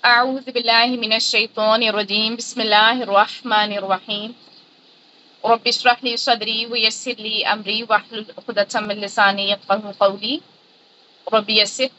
أعوذ بالله من الشيطان الرجيم بسم الله الرحمن الرحيم رب اشرح لي صدري ويسر لي أمري واحلل عقدة من لساني يفقهوا قولي رب يسر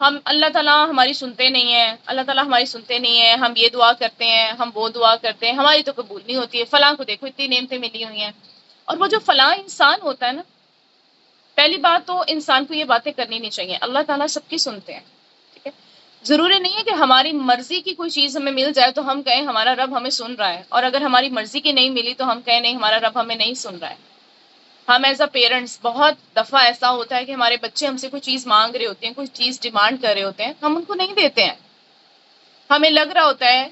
ہم اللہ تعالیٰ ہماری سنتے نہیں ہیں، اللہ تعالیٰ ہماری سنتے نہیں ہیں، ہم یہ دعا کرتے ہیں، ہم وہ دعا کرتے ہیں، ہماری تو قبول نہیں ہوتی ہے، فلاں کو دیکھو اتنی نعمتیں ملی ہوئی ہیں۔ اور وہ جو فلاں انسان ہوتا ہے نا، پہلی بات تو انسان کو یہ باتیں کرنی نہیں چاہیے، اللہ تعالیٰ سب کی سنتے ہیں، ٹھیک ہے؟ ضروری نہیں ہے کہ ہماری مرضی کی کوئی چیز ہمیں مل جائے تو ہم کہیں ہمارا رب ہمیں سن رہا ہے، اور اگر ہماری مرضی کی نہیں ملی تو ہم کہیں نہیں ہمارا رب ہمیں نہیں سن رہا ہے۔ ہم ایز اے پیرنٹس بہت دفعہ ایسا ہوتا ہے کہ ہمارے بچے ہم سے کوئی چیز مانگ رہے ہوتے ہیں، کوئی چیز ڈیمانڈ کر رہے ہوتے ہیں، ہم ان کو نہیں دیتے ہیں۔ ہمیں لگ رہا ہوتا ہے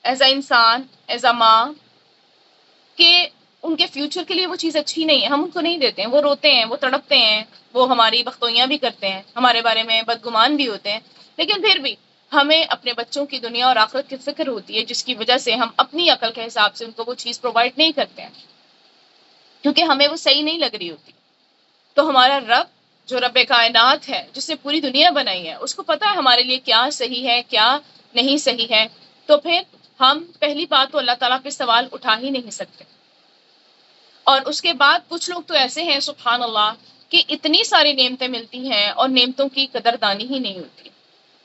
ایز اے انسان، ایز اے ماں، کہ ان کے فیوچر کے لیے وہ چیز اچھی نہیں ہے، ہم ان کو نہیں دیتے ہیں، وہ روتے ہیں، وہ تڑپتے ہیں، وہ ہماری بختویاں بھی کرتے ہیں، ہمارے بارے میں بدگمان بھی ہوتے ہیں، لیکن پھر بھی ہمیں اپنے بچوں کی دنیا اور آخرت کی فکر ہوتی ہے، جس کی وجہ سے ہم اپنی عقل کے حساب سے ان کو وہ چیز پرووائڈ نہیں کرتے ہیں، کیونکہ ہمیں وہ صحیح نہیں لگ رہی ہوتی۔ تو ہمارا رب جو رب کائنات ہے، جس نے پوری دنیا بنائی ہے، اس کو پتہ ہے ہمارے لیے کیا صحیح ہے کیا نہیں صحیح ہے، تو پھر ہم پہلی بات تو اللہ تعالیٰ پہ سوال اٹھا ہی نہیں سکتے۔ اور اس کے بعد کچھ لوگ تو ایسے ہیں سبحان اللہ کہ اتنی ساری نعمتیں ملتی ہیں اور نعمتوں کی قدردانی ہی نہیں ہوتی۔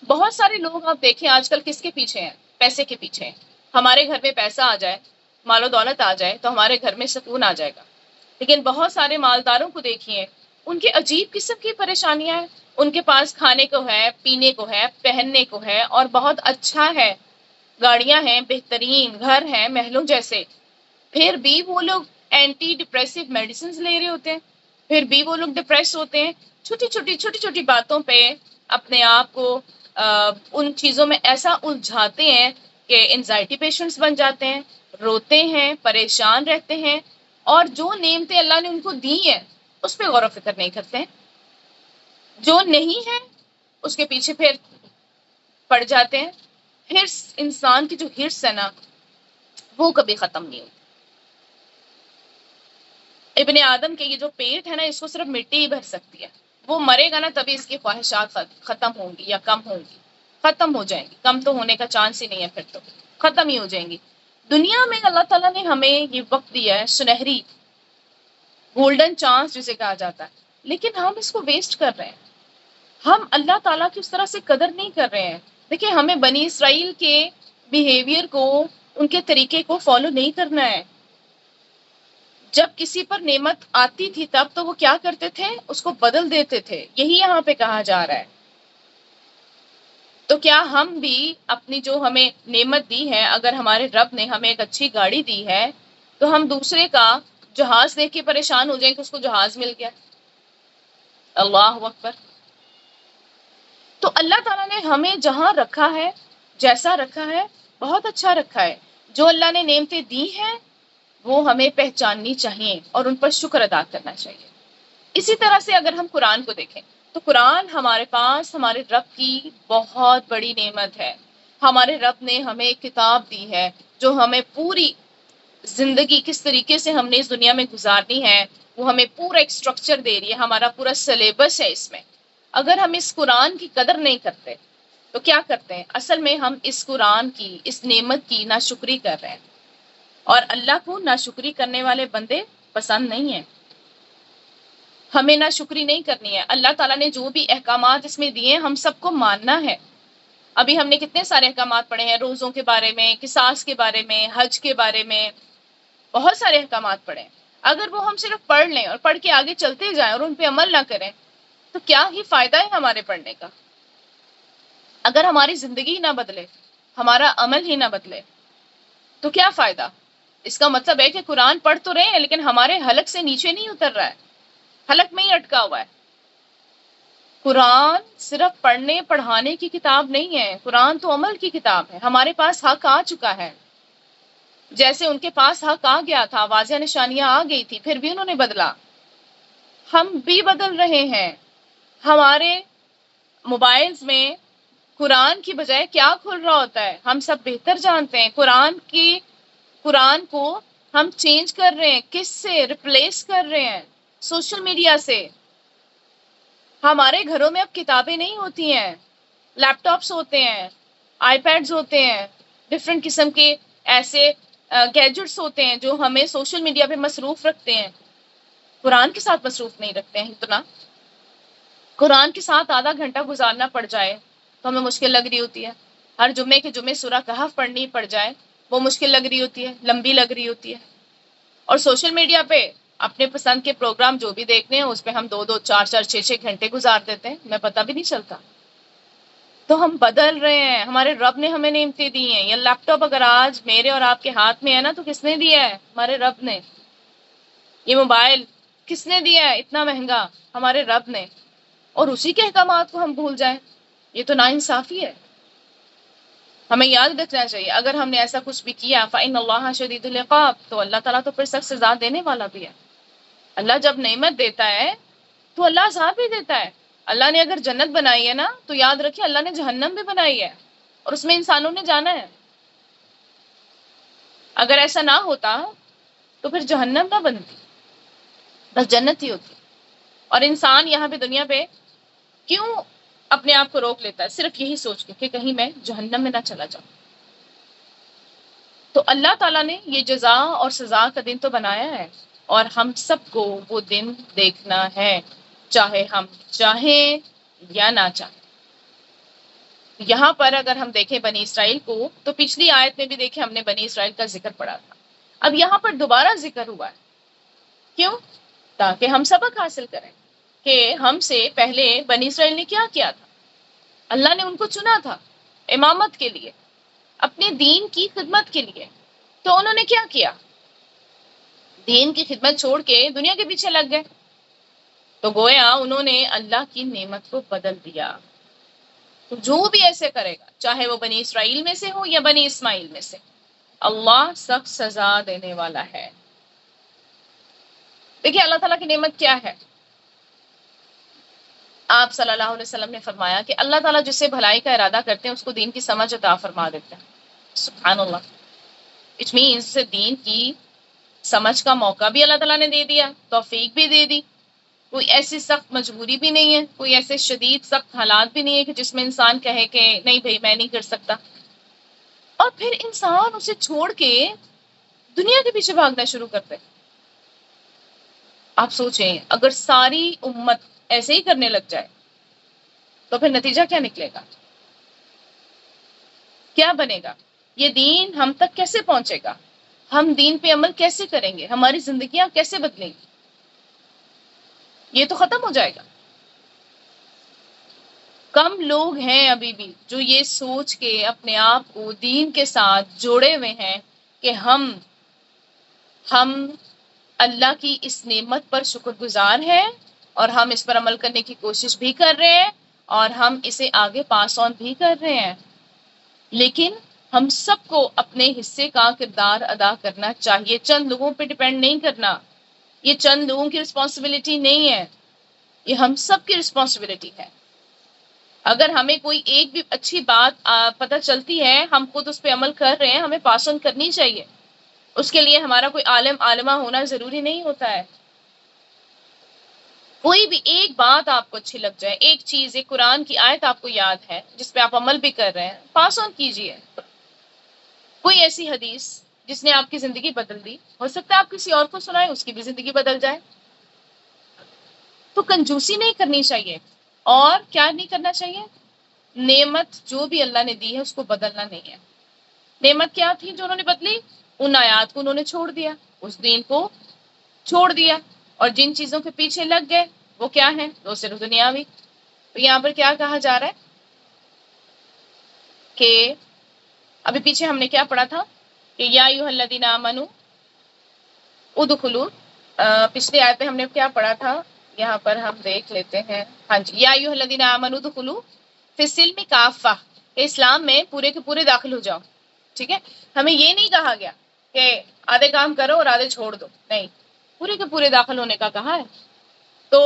بہت سارے لوگ آپ دیکھیں آج کل کس کے پیچھے ہیں؟ پیسے کے پیچھے ہیں۔ ہمارے گھر میں پیسہ آ جائے، مال و دولت آ جائے تو ہمارے گھر میں سکون آ جائے گا، لیکن بہت سارے مالداروں کو دیکھیے، ان کے عجیب قسم کی پریشانیاں ہیں۔ ان کے پاس کھانے کو ہے، پینے کو ہے، پہننے کو ہے، اور بہت اچھا ہے، گاڑیاں ہیں، بہترین گھر ہیں محلوں جیسے، پھر بھی وہ لوگ اینٹی ڈپریسو میڈیسنز لے رہے ہوتے ہیں، پھر بھی وہ لوگ ڈپریس ہوتے ہیں، چھوٹی چھوٹی باتوں پہ اپنے آپ کو ان چیزوں میں ایسا الجھاتے ہیں کہ انزائٹی پیشنٹس بن جاتے ہیں، روتے ہیں، پریشان رہتے ہیں، اور جو نعمتیں اللہ نے ان کو دی ہیں اس پہ غور و فکر نہیں کرتے ہیں، جو نہیں ہے اس کے پیچھے پھر پڑ جاتے ہیں۔ ہرس، انسان کی جو ہرس ہے نا وہ کبھی ختم نہیں ہوتی۔ ابن آدم کے یہ جو پیٹ ہے نا، اس کو صرف مٹی ہی بھر سکتی ہے، وہ مرے گا نا تبھی اس کی خواہشات ختم ہوں گی یا کم ہوں گی، ختم ہو جائیں گی، کم تو ہونے کا چانس ہی نہیں ہے، پھر تو ختم ہی ہو جائیں گی۔ دنیا میں اللہ تعالیٰ نے ہمیں یہ وقت دیا ہے، سنہری گولڈن چانس جسے کہا جاتا ہے، لیکن ہم اس کو ویسٹ کر رہے ہیں، ہم اللہ تعالیٰ کی اس طرح سے قدر نہیں کر رہے ہیں۔ دیکھیں ہمیں بنی اسرائیل کے بیہیویئر کو، ان کے طریقے کو فالو نہیں کرنا ہے۔ جب کسی پر نعمت آتی تھی تب تو وہ کیا کرتے تھے؟ اس کو بدل دیتے تھے، یہی یہاں پہ کہا جا رہا ہے۔ تو کیا ہم بھی اپنی جو ہمیں نعمت دی ہے، اگر ہمارے رب نے ہمیں ایک اچھی گاڑی دی ہے تو ہم دوسرے کا جہاز دیکھ کے پریشان ہو جائیں کہ اس کو جہاز مل گیا؟ اللہ اکبر۔ تو اللہ تعالیٰ نے ہمیں جہاں رکھا ہے، جیسا رکھا ہے، بہت اچھا رکھا ہے۔ جو اللہ نے نعمتیں دی ہیں وہ ہمیں پہچاننی چاہیے اور ان پر شکر ادا کرنا چاہیے۔ اسی طرح سے اگر ہم قرآن کو دیکھیں تو قرآن ہمارے پاس ہمارے رب کی بہت بڑی نعمت ہے۔ ہمارے رب نے ہمیں ایک کتاب دی ہے جو ہمیں پوری زندگی کس طریقے سے ہم نے اس دنیا میں گزارنی ہے وہ ہمیں پورا ایک سٹرکچر دے رہی ہے، ہمارا پورا سلیبس ہے اس میں۔ اگر ہم اس قرآن کی قدر نہیں کرتے تو کیا کرتے ہیں؟ اصل میں ہم اس قرآن کی، اس نعمت کی ناشکری کر رہے ہیں، اور اللہ کو ناشکری کرنے والے بندے پسند نہیں ہیں۔ ہمیں ناشکری نہیں کرنی ہے۔ اللہ تعالیٰ نے جو بھی احکامات اس میں دیے ہم سب کو ماننا ہے۔ ابھی ہم نے کتنے سارے احکامات پڑھے ہیں، روزوں کے بارے میں، قصاص کے بارے میں، حج کے بارے میں، بہت سارے احکامات پڑھے ہیں۔ اگر وہ ہم صرف پڑھ لیں اور پڑھ کے آگے چلتے جائیں اور ان پہ عمل نہ کریں تو کیا ہی فائدہ ہے ہمارے پڑھنے کا؟ اگر ہماری زندگی نہ بدلے، ہمارا عمل ہی نہ بدلے تو کیا فائدہ؟ اس کا مطلب ہے کہ قرآن پڑھ تو رہے ہیں لیکن ہمارے حلق سے نیچے نہیں اتر رہا ہے، حلق میں ہی اٹکا ہوا ہے۔ قرآن صرف پڑھنے پڑھانے کی کتاب نہیں ہے، قرآن تو عمل کی کتاب ہے۔ ہمارے پاس حق آ چکا ہے، جیسے ان کے پاس حق آ گیا تھا، واضح نشانیاں آ گئی تھی، پھر بھی انہوں نے بدلا۔ ہم بھی بدل رہے ہیں۔ ہمارے موبائلز میں قرآن کی بجائے کیا کھل رہا ہوتا ہے؟ ہم سب بہتر جانتے ہیں۔ قرآن کو ہم چینج کر رہے ہیں، کس سے ریپلیس کر رہے ہیں؟ سوشل میڈیا سے۔ ہمارے گھروں میں اب کتابیں نہیں ہوتی ہیں، لیپ ٹاپس ہوتے ہیں، آئی پیڈز ہوتے ہیں، ڈفرینٹ قسم کے ایسے گیجٹس ہوتے ہیں جو ہمیں سوشل میڈیا پہ مصروف رکھتے ہیں، قرآن کے ساتھ مصروف نہیں رکھتے ہیں اتنا۔ قرآن کے ساتھ آدھا گھنٹہ گزارنا پڑ جائے تو ہمیں مشکل لگ رہی ہوتی ہے. ہر جمعے کے جمعے سورہ کہف پڑھنی پڑ جائے وہ مشکل لگ رہی ہوتی ہے، لمبی لگ رہی ہوتی ہے. اور سوشل میڈیا پہ اپنے پسند کے پروگرام جو بھی دیکھنے ہیں اس پہ ہم 2 2 4 4 6 6 گھنٹے گزار دیتے ہیں، ہمیں پتہ بھی نہیں چلتا. تو ہم بدل رہے ہیں. ہمارے رب نے ہمیں نعمتیں دی ہیں. یہ لیپ ٹاپ اگر آج میرے اور آپ کے ہاتھ میں ہے نا تو کس نے دیا ہے؟ ہمارے رب نے. یہ موبائل کس نے دیا ہے اتنا مہنگا؟ ہمارے رب نے. اور اسی کے احکامات کو ہم بھول جائیں، یہ تو ناانصافی ہے. ہمیں یاد رکھنا چاہیے اگر ہم نے ایسا کچھ بھی کیا فَإِنَّ اللَّهَ شَدِيدُ الْعِقَابِ، تو اللہ تعالیٰ تو پھر سخت سزا دینے والا بھی ہے. اللہ جب نعمت دیتا ہے تو اللہ عذاب بھی دیتا ہے. اللہ نے اگر جنت بنائی ہے نا تو یاد رکھیے اللہ نے جہنم بھی بنائی ہے اور اس میں انسانوں نے جانا ہے. اگر ایسا نہ ہوتا تو پھر جہنم نہ بنتی، بس جنت ہی ہوتی. اور انسان یہاں پہ دنیا پہ کیوں اپنے آپ کو روک لیتا ہے؟ صرف یہی سوچ کے کہ کہیں میں جہنم میں نہ چلا جاؤں. تو اللہ تعالیٰ نے یہ جزا اور سزا کا دن تو بنایا ہے اور ہم سب کو وہ دن دیکھنا ہے، چاہے ہم چاہیں یا نہ چاہیں. یہاں پر اگر ہم دیکھیں بنی اسرائیل کو تو پچھلی آیت میں بھی دیکھیں ہم نے بنی اسرائیل کا ذکر پڑھا تھا. اب یہاں پر دوبارہ ذکر ہوا ہے. کیوں؟ تاکہ ہم سبق حاصل کریں کہ ہم سے پہلے بنی اسرائیل نے کیا کیا تھا. اللہ نے ان کو چنا تھا امامت کے لیے، اپنے دین کی خدمت کے لیے. تو انہوں نے کیا کیا؟ دین کی خدمت چھوڑ کے دنیا کے پیچھے لگ گئے. تو گویا انہوں نے اللہ کی نعمت کو بدل دیا. تو جو بھی ایسے کرے گا چاہے وہ بنی اسرائیل میں سے ہو یا بنی اسماعیل میں سے، اللہ سخت سزا دینے والا ہے. دیکھیے اللہ تعالیٰ کی نعمت کیا ہے. آپ صلی اللہ علیہ وسلم نے فرمایا کہ اللہ تعالیٰ جس سے بھلائی کا ارادہ کرتے ہیں اس کو دین کی سمجھ عطا فرما دیتے ہیں. سبحان اللہ. اٹ مینس دین کی سمجھ کا موقع بھی اللہ تعالیٰ نے دے دیا، توفیق بھی دے دی. کوئی ایسی سخت مجبوری بھی نہیں ہے، کوئی ایسے شدید سخت حالات بھی نہیں ہے کہ جس میں انسان کہے کہ نہیں بھائی میں نہیں کر سکتا. اور پھر انسان اسے چھوڑ کے دنیا کے پیچھے بھاگنا شروع کرتے. آپ سوچیں اگر ساری امت ایسے ہی کرنے لگ جائے تو پھر نتیجہ کیا نکلے گا؟ کیا بنے گا؟ یہ دین ہم تک کیسے پہنچے گا؟ ہم دین پہ عمل کیسے کریں گے؟ ہماری زندگیاں کیسے بدلیں گی؟ یہ تو ختم ہو جائے گا. کم لوگ ہیں ابھی بھی جو یہ سوچ کے اپنے آپ کو دین کے ساتھ جوڑے ہوئے ہیں کہ ہم اللہ کی اس نعمت پر شکر گزار ہیں اور ہم اس پر عمل کرنے کی کوشش بھی کر رہے ہیں اور ہم اسے آگے پاس آن بھی کر رہے ہیں. لیکن ہم سب کو اپنے حصے کا کردار ادا کرنا چاہیے. چند لوگوں پہ ڈیپینڈ نہیں کرنا. یہ چند لوگوں کی رسپانسبلٹی نہیں ہے، یہ ہم سب کی رسپانسبلٹی ہے. اگر ہمیں کوئی ایک بھی اچھی بات پتہ چلتی ہے ہم خود اس پہ عمل کر رہے ہیں، ہمیں پاس آن کرنی چاہیے. اس کے لیے ہمارا کوئی عالم عالمہ ہونا ضروری نہیں ہوتا ہے. کوئی بھی ایک بات آپ کو اچھی لگ جائے، ایک چیز، ایک قرآن کی آیت آپ کو یاد ہے جس پہ آپ عمل بھی کر رہے ہیں، پاس آن کیجیے. کوئی ایسی حدیث جس نے آپ کی زندگی بدل دی، ہو سکتا ہے آپ کسی اور کو سنائیں اس کی بھی زندگی بدل جائے. تو کنجوسی نہیں کرنی چاہیے. اور کیا نہیں کرنا چاہیے؟ نعمت جو بھی اللہ نے دی ہے اس کو بدلنا نہیں ہے. نعمت کیا تھی جو انہوں نے بدلی؟ ان آیات کو انہوں نے چھوڑ دیا، اس دین کو چھوڑ دیا اور جن چیزوں کے پیچھے لگ گئے وہ کیا ہیں؟ وہ صرف دنیاوی. تو یہاں پر کیا کہا جا رہا ہے کہ ابھی پیچھے ہم نے کیا پڑھا تھا کہ یا ایھا الذین آمنوا ادخلوا، پچھلی آیت میں ہم نے کیا پڑھا تھا؟ یہاں پر ہم دیکھ لیتے ہیں. ہاں جی، یا ایھا الذین آمنوا ادخلوا فی السلم کافہ، کہ اسلام میں پورے کے پورے داخل ہو جاؤ. ٹھیک ہے، ہمیں یہ نہیں کہا گیا کہ آدھے کام کرو اور آدھے چھوڑ دو، نہیں، پورے کے پورے داخل ہونے کا کہا ہے. تو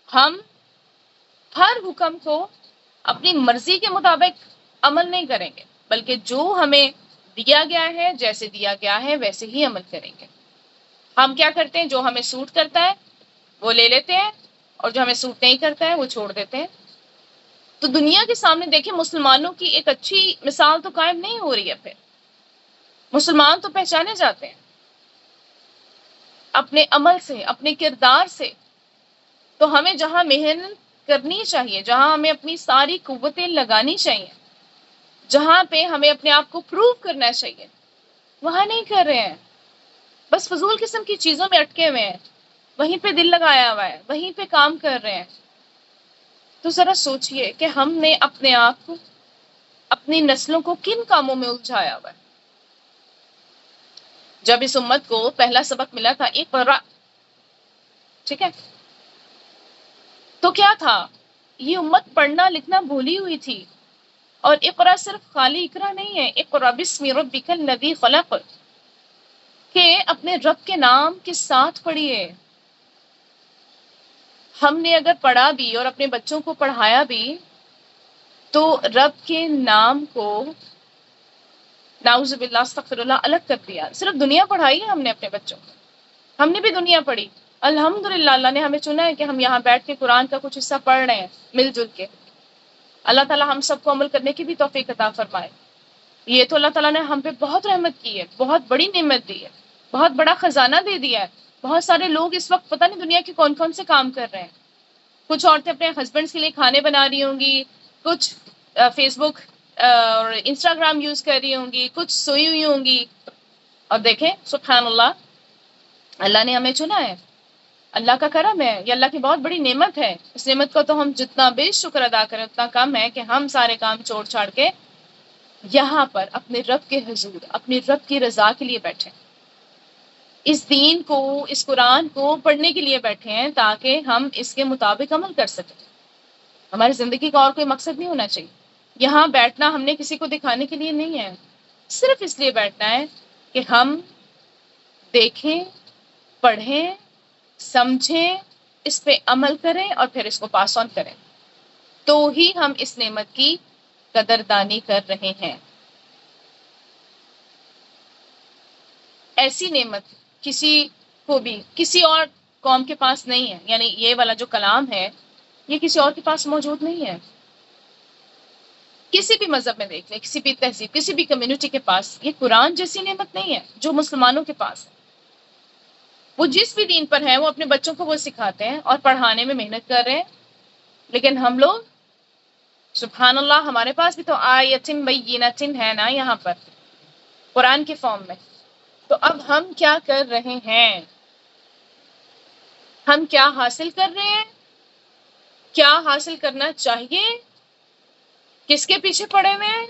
ہم ہر حکم کو اپنی مرضی کے مطابق عمل نہیں کریں گے بلکہ جو ہمیں دیا گیا ہے، جیسے دیا گیا ہے ویسے ہی عمل کریں گے. ہم کیا کرتے ہیں؟ جو ہمیں سوٹ کرتا ہے وہ لے لیتے ہیں اور جو ہمیں سوٹ نہیں کرتا ہے وہ چھوڑ دیتے ہیں. تو دنیا کے سامنے دیکھیں مسلمانوں کی ایک اچھی مثال تو قائم نہیں ہو رہی ہے. پھر مسلمان تو پہچانے جاتے ہیں اپنے عمل سے، اپنے کردار سے. تو ہمیں جہاں محنت کرنی چاہیے، جہاں ہمیں اپنی ساری قوتیں لگانی چاہیے، جہاں پہ ہمیں اپنے آپ کو پروو کرنا چاہیے، وہاں نہیں کر رہے ہیں، بس فضول قسم کی چیزوں میں اٹکے ہوئے ہیں، وہیں پہ دل لگایا ہوا ہے، وہیں پہ کام کر رہے ہیں۔ تو ذرا سوچئے کہ ہم نے اپنے آپ کو، اپنی نسلوں کو کن کاموں میں الجھایا ہوا ہے۔ جب اس امت کو پہلا سبق ملا تھا اقرا، ٹھیک ہے، تو کیا تھا؟ یہ امت پڑھنا لکھنا بھولی ہوئی تھی، اور اقرا صرف خالی اقرا نہیں ہے، اقرا بسم ربک الذی خلق، کہ اپنے رب کے نام کے ساتھ پڑھیے۔ ہم نے اگر پڑھا بھی اور اپنے بچوں کو پڑھایا بھی تو رب کے نام کو نعوذ باللہ استغفر اللہ الگ کر دیا۔ صرف دنیا پڑھائی ہے ہم نے اپنے بچوں کو، ہم نے بھی دنیا پڑھی، الحمدللہ اللہ نے ہمیں چنا ہے کہ ہم یہاں بیٹھ کے قرآن کا کچھ حصہ پڑھ رہے ہیں مل جل کے۔ اللہ تعالیٰ ہم سب کو عمل کرنے کی بھی توفیق عطا فرمائے۔ یہ تو اللہ تعالیٰ نے ہم پہ بہت رحمت کی ہے، بہت بڑی نعمت دی ہے، بہت بڑا خزانہ دے دیا ہے۔ بہت سارے لوگ اس وقت پتہ نہیں دنیا کے کون کون سے کام کر رہے ہیں۔ کچھ عورتیں اپنے ہسبینڈس کے لیے کھانے بنا رہی ہوں گی، کچھ فیس بک اور انسٹاگرام یوز کر رہی ہوں گی، کچھ سوئی ہوئی ہوں گی، اور دیکھیں سبحان اللہ، اللہ نے ہمیں چنا ہے، اللہ کا کرم ہے، یہ اللہ کی بہت بڑی نعمت ہے۔ اس نعمت کو تو ہم جتنا بھی شکر ادا کریں اتنا کم ہے کہ ہم سارے کام چھوڑ چھاڑ کے یہاں پر اپنے رب کے حضور، اپنے رب کی رضا کے لیے بیٹھے، اس دین کو، اس قرآن کو پڑھنے کے لیے بیٹھے ہیں تاکہ ہم اس کے مطابق عمل کر سکیں۔ ہماری زندگی کا اور کوئی مقصد نہیں ہونا چاہیے۔ یہاں بیٹھنا ہم نے کسی کو دکھانے کے لیے نہیں ہے، صرف اس لیے بیٹھنا ہے کہ ہم دیکھیں، پڑھیں، سمجھیں، اس پہ عمل کریں اور پھر اس کو پاس آن کریں، تو ہی ہم اس نعمت کی قدردانی کر رہے ہیں۔ ایسی نعمت کسی کو بھی کسی اور قوم کے پاس نہیں ہے، یعنی یہ والا جو کلام ہے یہ کسی اور کے پاس موجود نہیں ہے۔ کسی بھی مذہب میں دیکھ لیں، کسی بھی تہذیب، کسی بھی کمیونٹی کے پاس یہ قرآن جیسی نعمت نہیں ہے جو مسلمانوں کے پاس ہے۔ وہ جس بھی دین پر ہیں وہ اپنے بچوں کو وہ سکھاتے ہیں اور پڑھانے میں محنت کر رہے ہیں، لیکن ہم لوگ سبحان اللہ ہمارے پاس بھی تو آیتن بینتن ہے نا یہاں پر قرآن کے فارم میں، تو اب ہم کیا کر رہے ہیں؟ ہم کیا حاصل کر رہے ہیں؟ کیا حاصل کرنا چاہیے؟ کس کے پیچھے پڑے ہوئے ہیں؟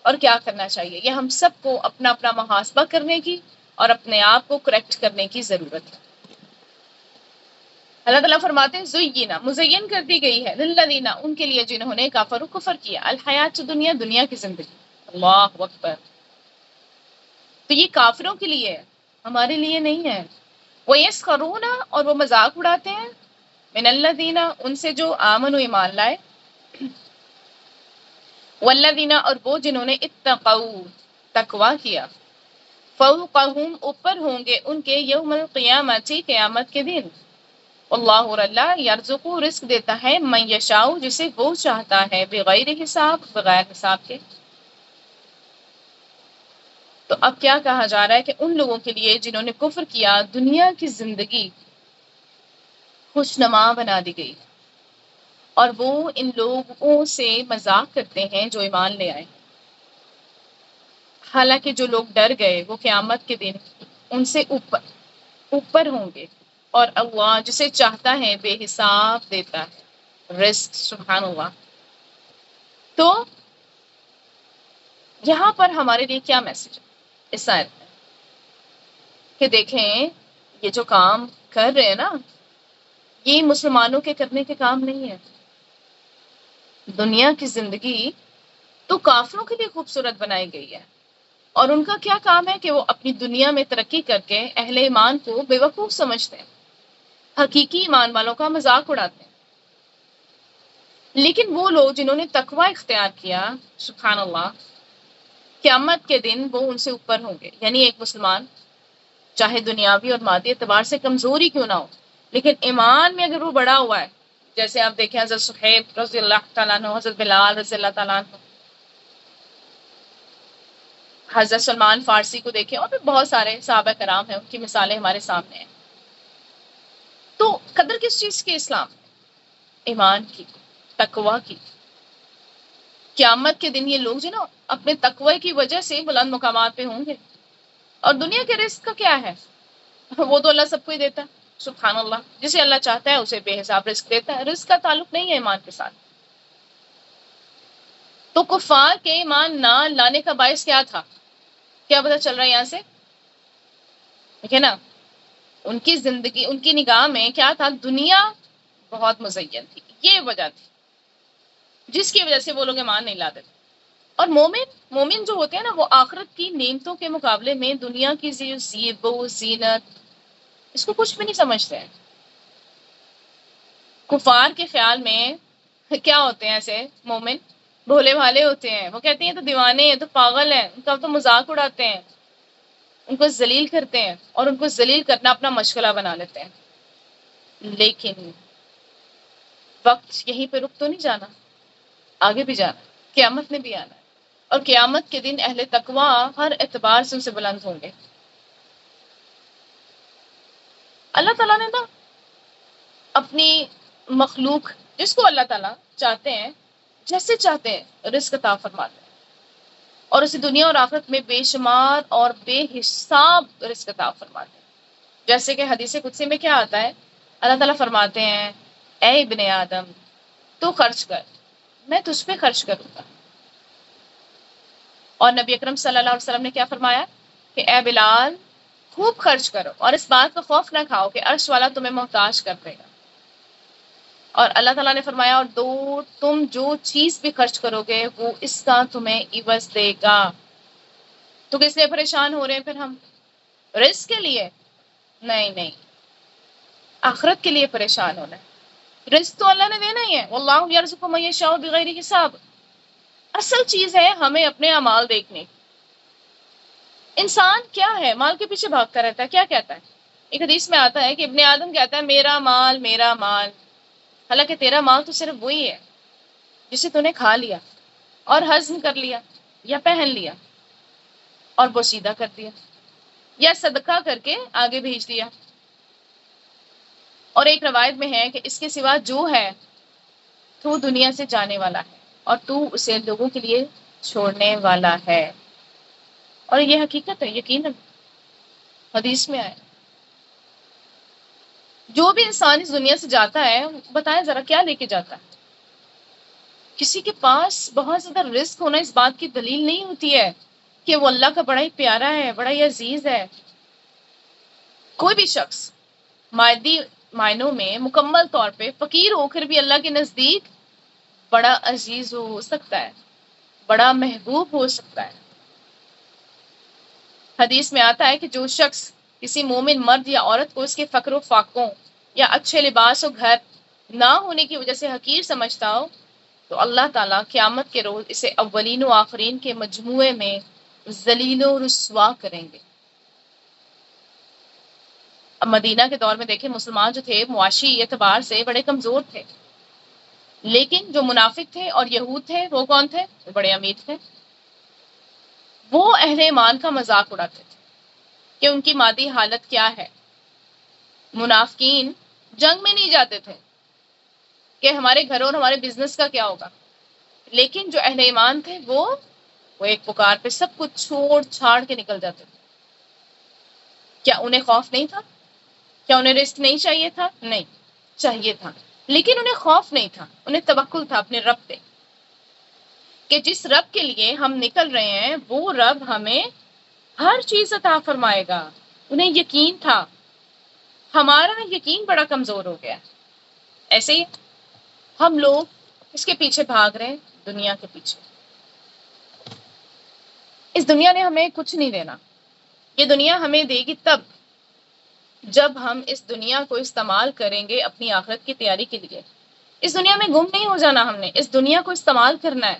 اور کیا کرنا چاہیے؟ یہ ہم سب کو اپنا اپنا محاسبہ کرنے کی اور اپنے آپ کو کریکٹ کرنے کی ضرورت ہے۔ اللہ تعالیٰ فرماتے ہیں زینا، مزین کر دی گئی ہے، للذین، ان کے لیے جنہوں نے کفروا کفر کیا، الحیات دنیا، دنیا کی زندگی۔ اللہ اکبر، تو یہ کافروں کے لیے ہے، ہمارے لیے نہیں ہے۔ وَيَسْخَرُونَ، اور وہ مذاق اڑاتے ہیں، من الذین، ان سے جو آمنوا، ایمان لائے، والذین، اور وہ جنہوں نے اتقوا، تقوی کیا، فوقہم، اوپر ہوں گے ان کے، یوم القیامت، قیامت کے دن۔ اللہ، اور اللہ، یرزق، رزق دیتا ہے، من یشاء، جسے وہ چاہتا ہے، بغیر حساب، بغیر حساب کے۔ تو اب کیا کہا جا رہا ہے کہ ان لوگوں کے لیے جنہوں نے کفر کیا، دنیا کی زندگی خوشنما بنا دی گئی، اور وہ ان لوگوں سے مذاق کرتے ہیں جو ایمان لے آئے۔ حالانکہ جو لوگ ڈر گئے وہ قیامت کے دن ان سے اوپر ہوں گے، اور اللہ جسے چاہتا ہے بے حساب دیتا ہے رزق، سبحان اللہ۔ تو یہاں پر ہمارے لیے کیا میسج ہے اس آیت میں؟ کہ دیکھیں یہ جو کام کر رہے ہیں نا، یہ مسلمانوں کے کرنے کے کام نہیں ہے۔ دنیا کی زندگی تو کافروں کے لیے خوبصورت بنائی گئی ہے، اور ان کا کیا کام ہے کہ وہ اپنی دنیا میں ترقی کر کے اہل ایمان کو بے وقوف سمجھتے ہیں، حقیقی ایمان والوں کا مذاق اڑاتے ہیں۔ لیکن وہ لوگ جنہوں نے تقوی اختیار کیا، سبحان اللہ، قیامت کے دن وہ ان سے اوپر ہوں گے۔ یعنی ایک مسلمان چاہے دنیاوی اور مادی اعتبار سے کمزوری کیوں نہ ہو، لیکن ایمان میں اگر وہ بڑا ہوا ہے، جیسے آپ دیکھیں حضرت صہیب رضی اللہ تعالیٰ عنہ، حضرت بلال رضی اللہ تعالیٰ عنہ، حضرت سلمان فارسی کو دیکھیں، اور بھی بہت سارے صحابہ کرام ہیں، ان کی مثالیں ہمارے سامنے ہیں۔ تو قدر کس چیز کی اسلام؟ ایمان کی، تقوی کی. قیامت کے دن یہ لوگ جو نا اپنے تقوی کی وجہ سے بلند مقامات پہ ہوں گے. اور دنیا کے رزق کا کیا ہے؟ وہ تو اللہ سب کو ہی دیتا ہے. سبحان اللہ، جسے اللہ چاہتا ہے اسے بے حساب رزق دیتا ہے. رزق کا تعلق نہیں ہے ایمان کے ساتھ. تو کفار کے ایمان نہ لانے کا باعث کیا تھا؟ کیا پتہ چل رہا ہے یہاں سے؟ ٹھیک ہے نا، ان کی زندگی، ان کی نگاہ میں کیا تھا؟ دنیا بہت مزین تھی. یہ وجہ تھی جس کی وجہ سے وہ لوگ ایمان نہیں لاتے تھے. اور مومن جو ہوتے ہیں نا، وہ آخرت کی نعمتوں کے مقابلے میں دنیا کی زیب و زینت اس کو کچھ بھی نہیں سمجھتے ہیں. کفار کے خیال میں کیا ہوتے ہیں ایسے مومن؟ بھولے بھالے ہوتے ہیں. وہ کہتے ہیں تو دیوانے ہیں، تو پاگل ہیں، ان کا تو مذاق اڑاتے ہیں، ان کو ذلیل کرتے ہیں اور ان کو ذلیل کرنا اپنا مشغلہ بنا لیتے ہیں. لیکن وقت یہیں پہ رک تو نہیں جانا، آگے بھی جانا. قیامت میں بھی آنا ہے، اور قیامت کے دن اہل تقوی ہر اعتبار سے ان سے بلند ہوں گے. اللہ تعالیٰ نے نا اپنی مخلوق، جس کو اللہ تعالیٰ چاہتے ہیں جیسے چاہتے ہیں رزق عطا فرماتے ہیں، اور اسے دنیا اور آخرت میں بے شمار اور بے حساب رزق عطا فرماتے ہیں. جیسے کہ حدیث قدسی میں کیا آتا ہے؟ اللہ تعالیٰ فرماتے ہیں اے ابن آدم تو خرچ کر، میں تجھ پہ خرچ کروں گا. اور نبی اکرم صلی اللہ علیہ وسلم نے کیا فرمایا کہ اے بلال خوب خرچ کرو اور اس بات کا خوف نہ کھاؤ کہ عرش والا تمہیں محتاج کر دے گا. اور اللہ تعالیٰ نے فرمایا اور تم جو چیز بھی خرچ کرو گے وہ اس کا تمہیں عوض دے گا. تو کس لیے پریشان ہو رہے ہیں پھر ہم؟ رزق کے لیے نہیں، آخرت کے لیے پریشان ہونا ہے. رزق تو اللہ نے دینا ہی ہے، واللہ یرزق من یشاء بغیر حساب. اصل چیز ہے ہمیں اپنے اعمال دیکھنے. انسان کیا ہے؟ مال کے پیچھے بھاگتا رہتا ہے. کیا کہتا ہے؟ ایک حدیث میں آتا ہے کہ ابن آدم کہتا ہے میرا مال میرا مال. حالانکہ تیرا مال تو صرف وہی ہے جسے تو نے کھا لیا اور ہضم کر لیا یا پہن لیا اور بوسیدہ کر دیا یا صدقہ کر کے آگے بھیج دیا. اور ایک روایت میں ہے کہ اس کے سوا جو ہے تو دنیا سے جانے والا ہے اور تو اسے لوگوں کے لیے چھوڑنے والا ہے. اور یہ حقیقت ہے، یقیناً حدیث میں آئے. جو بھی انسان اس دنیا سے جاتا ہے بتائیں ذرا کیا لے کے جاتا ہے؟ کسی کے پاس بہت زیادہ رزق ہونا اس بات کی دلیل نہیں ہوتی ہے کہ وہ اللہ کا بڑا ہی پیارا ہے، بڑا ہی عزیز ہے. کوئی بھی شخص مادی معنوں میں مکمل طور پہ فقیر ہو کر بھی اللہ کے نزدیک بڑا عزیز ہو سکتا ہے، بڑا محبوب ہو سکتا ہے. حدیث میں آتا ہے کہ جو شخص کسی مومن مرد یا عورت کو اس کے فقر و فاقوں یا اچھے لباس و گھر نہ ہونے کی وجہ سے حقیر سمجھتا ہو تو اللہ تعالیٰ قیامت کے روز اسے اولین و آخرین کے مجموعے میں ذلیل و رسوا کریں گے. اب مدینہ کے دور میں دیکھیں مسلمان جو تھے معاشی اعتبار سے بڑے کمزور تھے، لیکن جو منافق تھے اور یہود تھے وہ کون تھے؟ وہ بڑے امیر تھے. وہ اہل ایمان کا مذاق اڑاتے تھے کہ ان کی مادی حالت کیا ہے. منافقین جنگ میں نہیں جاتے تھے کہ ہمارے گھروں اور ہمارے بزنس کا کیا ہوگا، لیکن جو اہل ایمان تھے وہ ایک پکار پہ سب کچھ چھوڑ چھاڑ کے نکل جاتے تھے. کیا انہیں خوف نہیں تھا؟ کیا انہیں رزق نہیں چاہیے تھا؟ نہیں، چاہیے تھا، لیکن انہیں خوف نہیں تھا، انہیں توکل تھا اپنے رب پہ کہ جس رب کے لیے ہم نکل رہے ہیں وہ رب ہمیں ہر چیز عطا فرمائے گا. انہیں یقین تھا. ہمارا یقین بڑا کمزور ہو گیا. ایسے ہی ہم لوگ اس کے پیچھے بھاگ رہے ہیں، دنیا کے پیچھے. اس دنیا نے ہمیں کچھ نہیں دینا. یہ دنیا ہمیں دے گی تب جب ہم اس دنیا کو استعمال کریں گے اپنی آخرت کی تیاری کے لیے. اس دنیا میں گم نہیں ہو جانا، ہم نے اس دنیا کو استعمال کرنا ہے.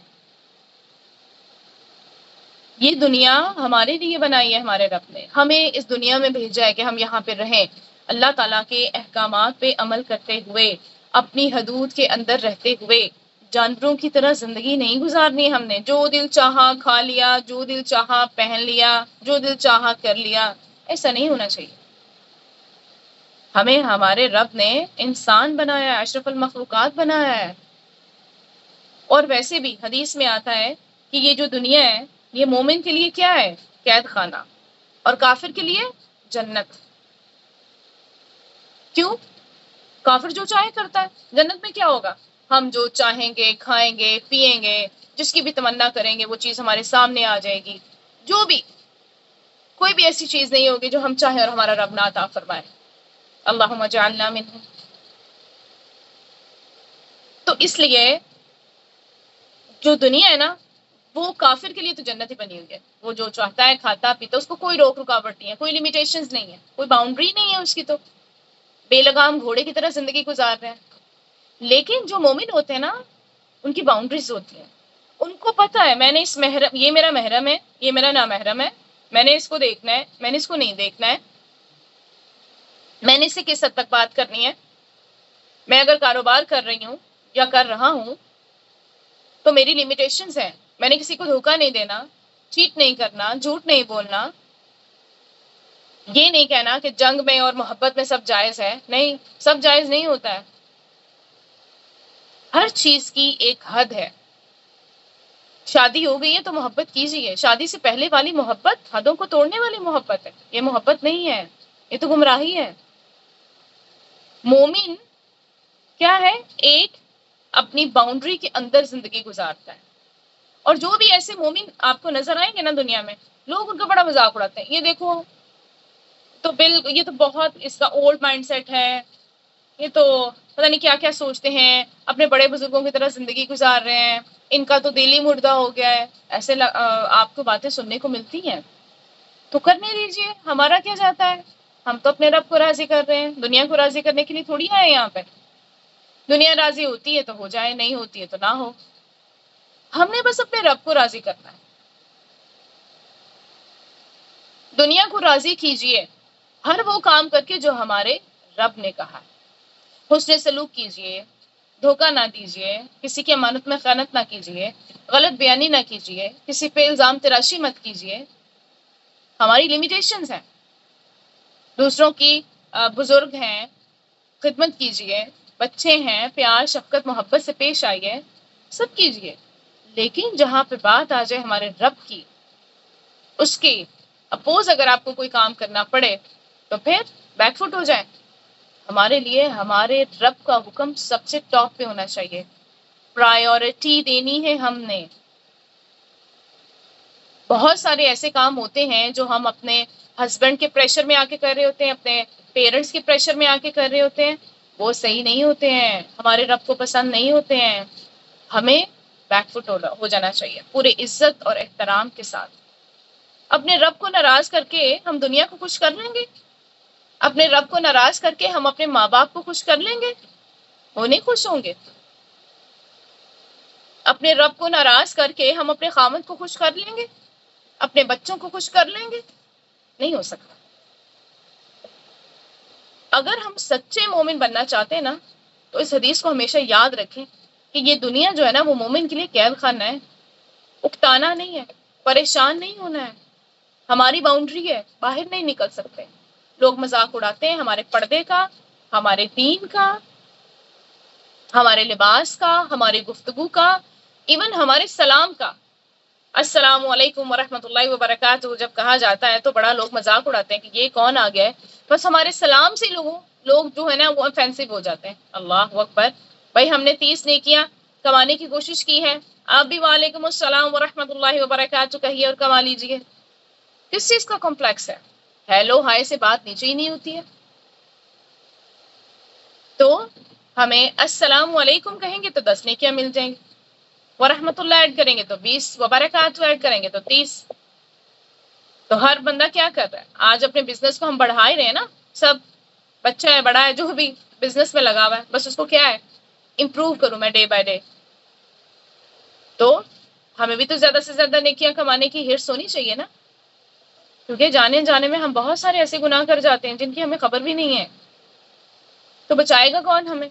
یہ دنیا ہمارے لیے بنائی ہے ہمارے رب نے، ہمیں اس دنیا میں بھیجا ہے کہ ہم یہاں پہ رہیں، اللہ تعالیٰ کے احکامات پہ عمل کرتے ہوئے، اپنی حدود کے اندر رہتے ہوئے. جانوروں کی طرح زندگی نہیں گزارنی ہم نے، جو دل چاہا کھا لیا، جو دل چاہا پہن لیا، جو دل چاہا کر لیا. ایسا نہیں ہونا چاہیے. ہمیں ہمارے رب نے انسان بنایا ہے، اشرف المخلوقات بنایا ہے. اور ویسے بھی حدیث میں آتا ہے کہ یہ جو دنیا ہے یہ مومن کے لیے کیا ہے؟ قید خانہ. اور کافر کے لیے جنت. کیوں؟ کافر جو چاہے کرتا ہے. جنت میں کیا ہوگا؟ ہم جو چاہیں گے کھائیں گے پیئیں گے، جس کی بھی تمنا کریں گے وہ چیز ہمارے سامنے آ جائے گی. جو بھی کوئی بھی ایسی چیز نہیں ہوگی جو ہم چاہیں اور ہمارا رب نہ عطا فرمائے. اللہم اجعلنا منہم. تو اس لیے جو دنیا ہے نا وہ کافر کے لیے تو جنت ہی بنی ہوئی ہے. وہ جو چاہتا ہے کھاتا پیتا، اس کو کوئی روک رکاوٹ نہیں ہے، کوئی لیمیٹیشنز نہیں ہے، کوئی باؤنڈری نہیں ہے اس کی. تو بے لگام گھوڑے کی طرح زندگی گزار رہے ہیں. لیکن جو مومن ہوتے ہیں نا ان کی باؤنڈریز ہوتی ہیں. ان کو پتہ ہے میں نے اس محرم، یہ میرا محرم ہے، یہ میرا نامحرم ہے، میں نے اس کو دیکھنا ہے، میں نے اس کو نہیں دیکھنا ہے، میں نے اس سے کس حد تک بات کرنی ہے. میں اگر کاروبار کر رہی ہوں یا کر رہا ہوں تو میری لیمیٹیشنز ہیں. میں نے کسی کو دھوکہ نہیں دینا، چیٹ نہیں کرنا، جھوٹ نہیں بولنا. یہ نہیں کہنا کہ جنگ میں اور محبت میں سب جائز ہے. نہیں، سب جائز نہیں ہوتا ہے. ہر چیز کی ایک حد ہے. شادی ہو گئی ہے تو محبت کیجیے. شادی سے پہلے والی محبت حدوں کو توڑنے والی محبت ہے. یہ محبت نہیں ہے، یہ تو گمراہی ہے. مومن کیا ہے؟ ایک اپنی باؤنڈری کے اندر زندگی گزارتا ہے. اور جو بھی ایسے مومن آپ کو نظر آئیں گے نا دنیا میں، لوگ ان کا بڑا مذاق اڑاتے ہیں. یہ دیکھو تو یہ تو بہت اس کا اولڈ مائنڈ سیٹ ہے، یہ تو پتہ نہیں کیا کیا سوچتے ہیں، اپنے بڑے بزرگوں کی طرح زندگی گزار رہے ہیں، ان کا تو دل ہی مردہ ہو گیا ہے. ایسے آپ کو باتیں سننے کو ملتی ہیں. تو کرنے دیجیے، ہمارا کیا جاتا ہے؟ ہم تو اپنے رب کو راضی کر رہے ہیں. دنیا کو راضی کرنے کے لیے تھوڑی آئے یہاں پہ. دنیا راضی ہوتی ہے تو ہو جائے، نہیں ہوتی ہے تو نہ ہو. ہم نے بس اپنے رب کو راضی کرنا ہے. دنیا کو راضی کیجیے ہر وہ کام کر کے جو ہمارے رب نے کہا ہے. حسن سلوک کیجیے، دھوکہ نہ دیجیے، کسی کی امانت میں خیانت نہ کیجیے، غلط بیانی نہ کیجیے، کسی پہ الزام تراشی مت کیجیے. ہماری لیمیٹیشنز ہیں. دوسروں کی بزرگ ہیں، خدمت کیجیے. بچے ہیں، پیار شفقت محبت سے پیش آئیے، سب کیجیے. لیکن جہاں پہ بات آ جائے ہمارے رب کی، اس کی اپوز اگر آپ کو کوئی کام کرنا پڑے تو پھر بیک فٹ ہو جائے. ہمارے لیے ہمارے رب کا حکم سب سے ٹاپ پہ ہونا چاہیے. پرائیورٹی دینی ہے ہم نے. بہت سارے ایسے کام ہوتے ہیں جو ہم اپنے ہسبینڈ کے پریشر میں آ کے کر رہے ہوتے ہیں، اپنے پیرنٹس کے پریشر میں آ کے کر رہے ہوتے ہیں. وہ صحیح نہیں ہوتے ہیں، ہمارے رب کو پسند نہیں ہوتے ہیں. ہمیں بیک فٹ ہو جانا چاہیے پورے عزت اور احترام کے ساتھ. اپنے رب کو ناراض کر کے ہم دنیا کو خوش کر لیں گے؟ اپنے رب کو ناراض کر کے ہم اپنے ماں باپ کو خوش کر لیں گے؟ وہ نہیں خوش ہوں گے. اپنے رب کو ناراض کر کے ہم اپنے خامد کو خوش کر لیں گے؟ اپنے بچوں کو خوش کر لیں گے؟ نہیں ہو سکتا. اگر ہم سچے مومن بننا چاہتے ہیں نا تو اس حدیث کو ہمیشہ یاد رکھیں کہ یہ دنیا جو ہے نا وہ مومن کے لیے قید خانہ ہے. اکتانا نہیں ہے، پریشان نہیں ہونا ہے. ہماری باؤنڈری ہے، باہر نہیں نکل سکتے. لوگ مذاق اڑاتے ہیں ہمارے پردے کا، ہمارے دین کا، ہمارے لباس کا، ہماری گفتگو کا، ایون ہمارے سلام کا. السلام علیکم ورحمۃ اللہ وبرکاتہ جب کہا جاتا ہے تو بڑا لوگ مذاق اڑاتے ہیں کہ یہ کون آ گیا ہے. بس ہمارے سلام سے لوگ جو ہے نا وہ افینسو ہو جاتے ہیں. اللہ اکبر. بھائی ہم نے 30 نیکیاں کمانے کی کوشش کی ہے، آپ بھی وعلیکم السلام ورحمۃ اللہ وبرکاتہ کہیے اور کما لیجیے. کس چیز کا کمپلیکس ہے؟ ہیلو ہائے سے بات نیچے ہی نہیں ہوتی ہے. تو ہمیں السلام علیکم کہیں گے تو 10 نیکیاں مل جائیں گی، ورحمۃ اللہ ایڈ کریں گے تو 20، وبرکاتہ ایڈ کریں گے تو 30. تو ہر بندہ کیا کر رہا ہے؟ آج اپنے بزنس کو ہم بڑھا ہی رہے ہیں نا. سب بچہ ہے بڑا ہے جو بھی بزنس میں لگا ہوا ہے، بس اس کو کیا ہے؟ امپروو کروں میں ڈے بائی ڈے. تو ہمیں بھی تو زیادہ سے زیادہ نیکیاں کمانے کی ہرس ہونی چاہیے نا. کیونکہ جانے جانے میں ہم بہت سارے ایسے گناہ کر جاتے ہیں جن کی ہمیں خبر بھی نہیں ہے. تو بچائے گا کون ہمیں؟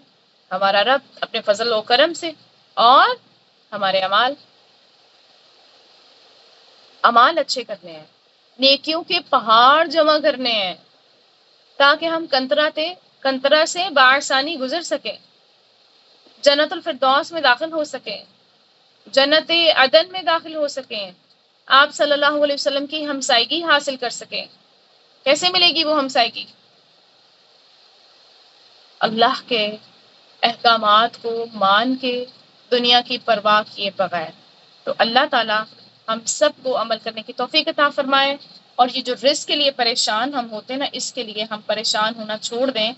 ہمارا رب اپنے فضل و کرم سے. اور ہمارے اعمال اچھے کرنے ہیں، نیکیوں کے پہاڑ جمع کرنے ہیں تاکہ ہم کنتراتے کنترا سے بآسانی گزر سکیں، جنت الفردوس میں داخل ہو سکیں، جنت عدن میں داخل ہو سکیں، آپ صلی اللہ علیہ وسلم کی ہمسائیگی حاصل کر سکیں۔ کیسے ملے گی وہ ہمسائیگی؟ اللہ کے احکامات کو مان کے، دنیا کی پرواہ کیے بغیر۔ تو اللہ تعالی ہم سب کو عمل کرنے کی توفیق عطا فرمائے، اور یہ جو رزق کے لیے پریشان ہم ہوتے ہیں نا، اس کے لیے ہم پریشان ہونا چھوڑ دیں۔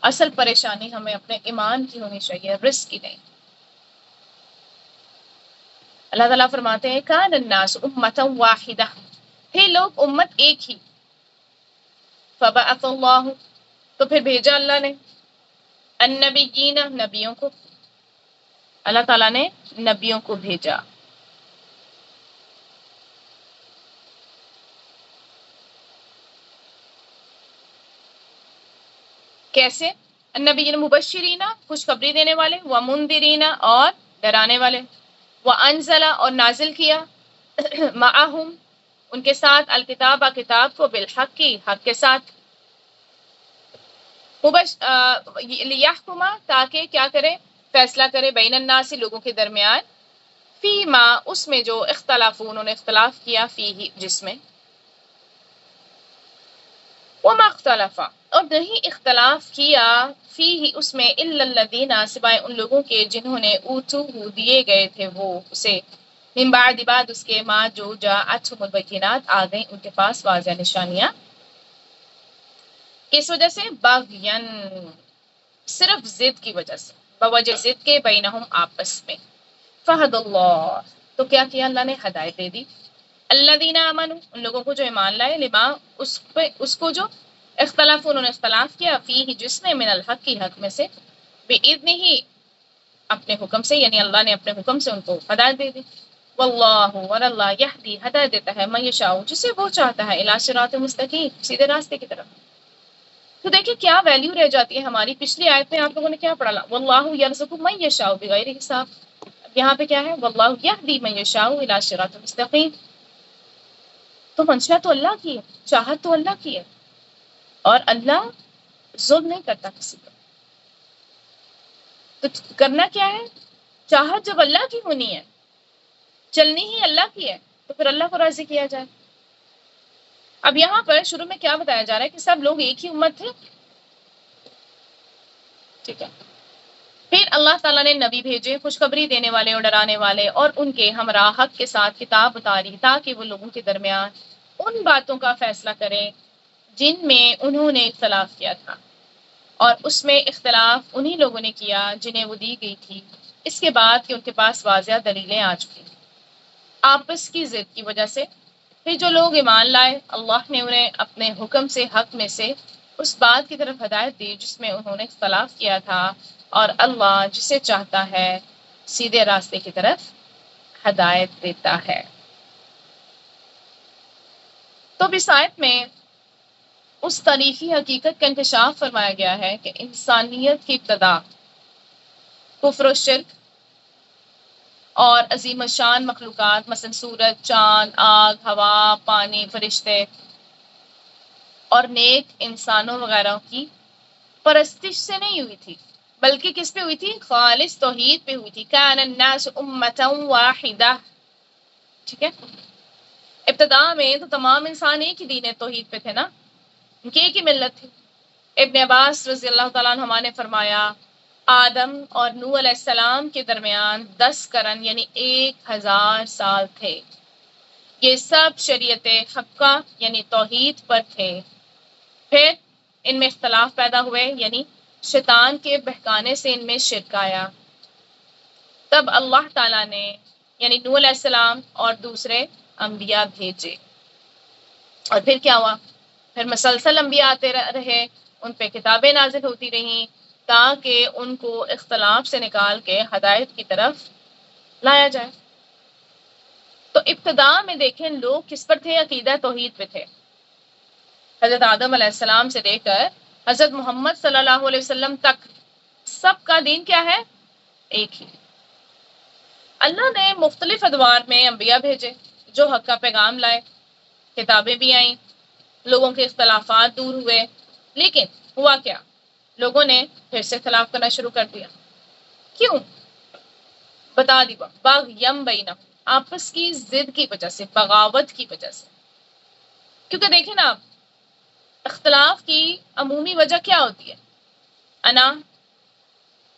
اصل پریشانی ہمیں اپنے ایمان کی ہونی چاہیے، رزق کی نہیں۔ اللہ تعالیٰ فرماتے ہیں کان الناس امۃ واحدہ، تھے لوگ امت ایک ہی، فبعث اللہ، تو پھر بھیجا اللہ نے، النبیین، نبیوں کو، اللہ تعالیٰ نے نبیوں کو بھیجا۔ کیسے؟ النبیین مبشرین، خوشخبری دینے والے، ومنذرین، اور ڈرانے والے، وانزل، اور نازل کیا، معہم، ان کے ساتھ، الکتاب، کتاب کو، بالحق کی، حق کے ساتھ، لیحکم، تاکہ کیا کرے؟ فیصلہ کرے، بین الناس، لوگوں کے درمیان، فیما، اس میں جو اختلاف، انہوں نے اختلاف کیا، فیہ، جس میں، وما اختلف، اور نہیں اختلاف کیا، فیہ، اس میں، الا الذین، سوائے ان لوگوں کے جنہوں نے اوتوہ، دیے گئے تھے وہ اسے، من بعد اس کے، ما، جو جاءتہم البینات، آ گئیں ان کے پاس واضح نشانیاں، کس وجہ سے؟ باغین، صرف ضد کی وجہ سے، بوجہ ضد کے، بینہم، آپس میں، فہد اللہ، تو کیا کیا اللہ نے؟ ہدایت دے دی، الذین آمنوا، ان لوگوں کو جو ایمان لائے، لما، اس کو جو اختلاف، انہوں نے اختلاف کیا، فیہ، جس میں، من الحق کی، حق میں سے، بإذنہ، اپنے حکم سے، یعنی اللہ نے اپنے حکم سے ان کو ہدایت دے دی، واللہ، اور اللہ، یہدی، ہدایت دیتا ہے، من یشاء، جسے وہ چاہتا ہے، الی صراط مستقیم، سیدھے راستے کی طرف۔ تو دیکھیں کیا ویلیو رہ جاتی ہے ہماری۔ پچھلی آیت میں آپ لوگوں نے کیا پڑھا؟ واللہ یرزق من یشاء بغیر حساب، یہاں پہ کیا ہے؟ واللہ یہدی من یشاء الی صراط مستقیم۔ تو منشا تو اللہ کی ہے، چاہت تو اللہ کی ہے، اور اللہ ظلم نہیں کرتا کسی کو۔ تو کرنا کیا ہے؟ چاہت جب اللہ کی ہونی ہے، چلنی ہی اللہ کی ہے، تو پھر اللہ کو راضی کیا جائے۔ اب یہاں پر شروع میں کیا بتایا جا رہا ہے کہ سب لوگ ایک ہی امت تھے، ٹھیک ہے۔ پھر اللہ تعالیٰ نے نبی بھیجے، خوشخبری دینے والے اور ڈرانے والے، اور ان کے ہمراہ حق کے ساتھ کتاب اتاری، تاکہ وہ لوگوں کے درمیان ان باتوں کا فیصلہ کریں جن میں انہوں نے اختلاف کیا تھا، اور اس میں اختلاف انہی لوگوں نے کیا جنہیں وہ دی گئی تھی، اس کے بعد کہ ان کے پاس واضح دلیلیں آ چکی، آپس کی ضد کی وجہ سے۔ پھر جو لوگ ایمان لائے، اللہ نے انہیں اپنے حکم سے، حق میں سے، اس بات کی طرف ہدایت دی جس میں انہوں نے اختلاف کیا تھا، اور اللہ جسے چاہتا ہے سیدھے راستے کی طرف ہدایت دیتا ہے۔ تو اس آیت میں اس تاریخی حقیقت کا انکشاف فرمایا گیا ہے کہ انسانیت کی ابتدا کفر و شرک اور عظیم الشان مخلوقات، مثلا سورج، چاند، آگ، ہوا، پانی، فرشتے اور نیک انسانوں وغیرہ کی پرستش سے نہیں ہوئی تھی، بلکہ کس پہ ہوئی تھی؟ خالص توحید پہ ہوئی تھی۔ کان الناس امۃ واحدہ، ٹھیک ہے۔ ابتدا میں تو تمام انسان ایک ہی دین توحید پہ تھے نا، ان کی ایک ہی ملت تھی۔ ابن عباس رضی اللہ تعالیٰ عنہما نے فرمایا آدم اور نوح علیہ السلام کے درمیان 10 قرن یعنی 1000 سال تھے، یہ سب شریعت حقہ یعنی توحید پر تھے۔ پھر ان میں اختلاف پیدا ہوئے، یعنی شیطان کے بہکانے سے ان میں شرک آیا، تب اللہ تعالیٰ نے یعنی نوح علیہ السلام اور دوسرے انبیاء بھیجے، اور پھر کیا ہوا؟ پھر مسلسل انبیاء آتے رہے، ان پہ کتابیں نازل ہوتی رہیں، تاکہ ان کو اختلاف سے نکال کے ہدایت کی طرف لایا جائے۔ تو ابتدا میں دیکھیں لوگ کس پر تھے؟ عقیدہ توحید پہ تھے۔ حضرت آدم علیہ السلام سے لے کر حضرت محمد صلی اللہ علیہ وسلم تک سب کا دین کیا ہے؟ ایک ہی۔ اللہ نے مختلف ادوار میں انبیاء بھیجے جو حق کا پیغام لائے، کتابیں بھی آئیں، لوگوں کے اختلافات دور ہوئے، لیکن ہوا کیا؟ لوگوں نے پھر سے اختلاف کرنا شروع کر دیا. کیوں؟ بتا دی بغیم بینہم، آپس کی ضد کی وجہ سے، بغاوت کی وجہ سے. کیونکہ دیکھیں نا آپ، اختلاف کی عمومی وجہ کیا ہوتی ہے؟ انا،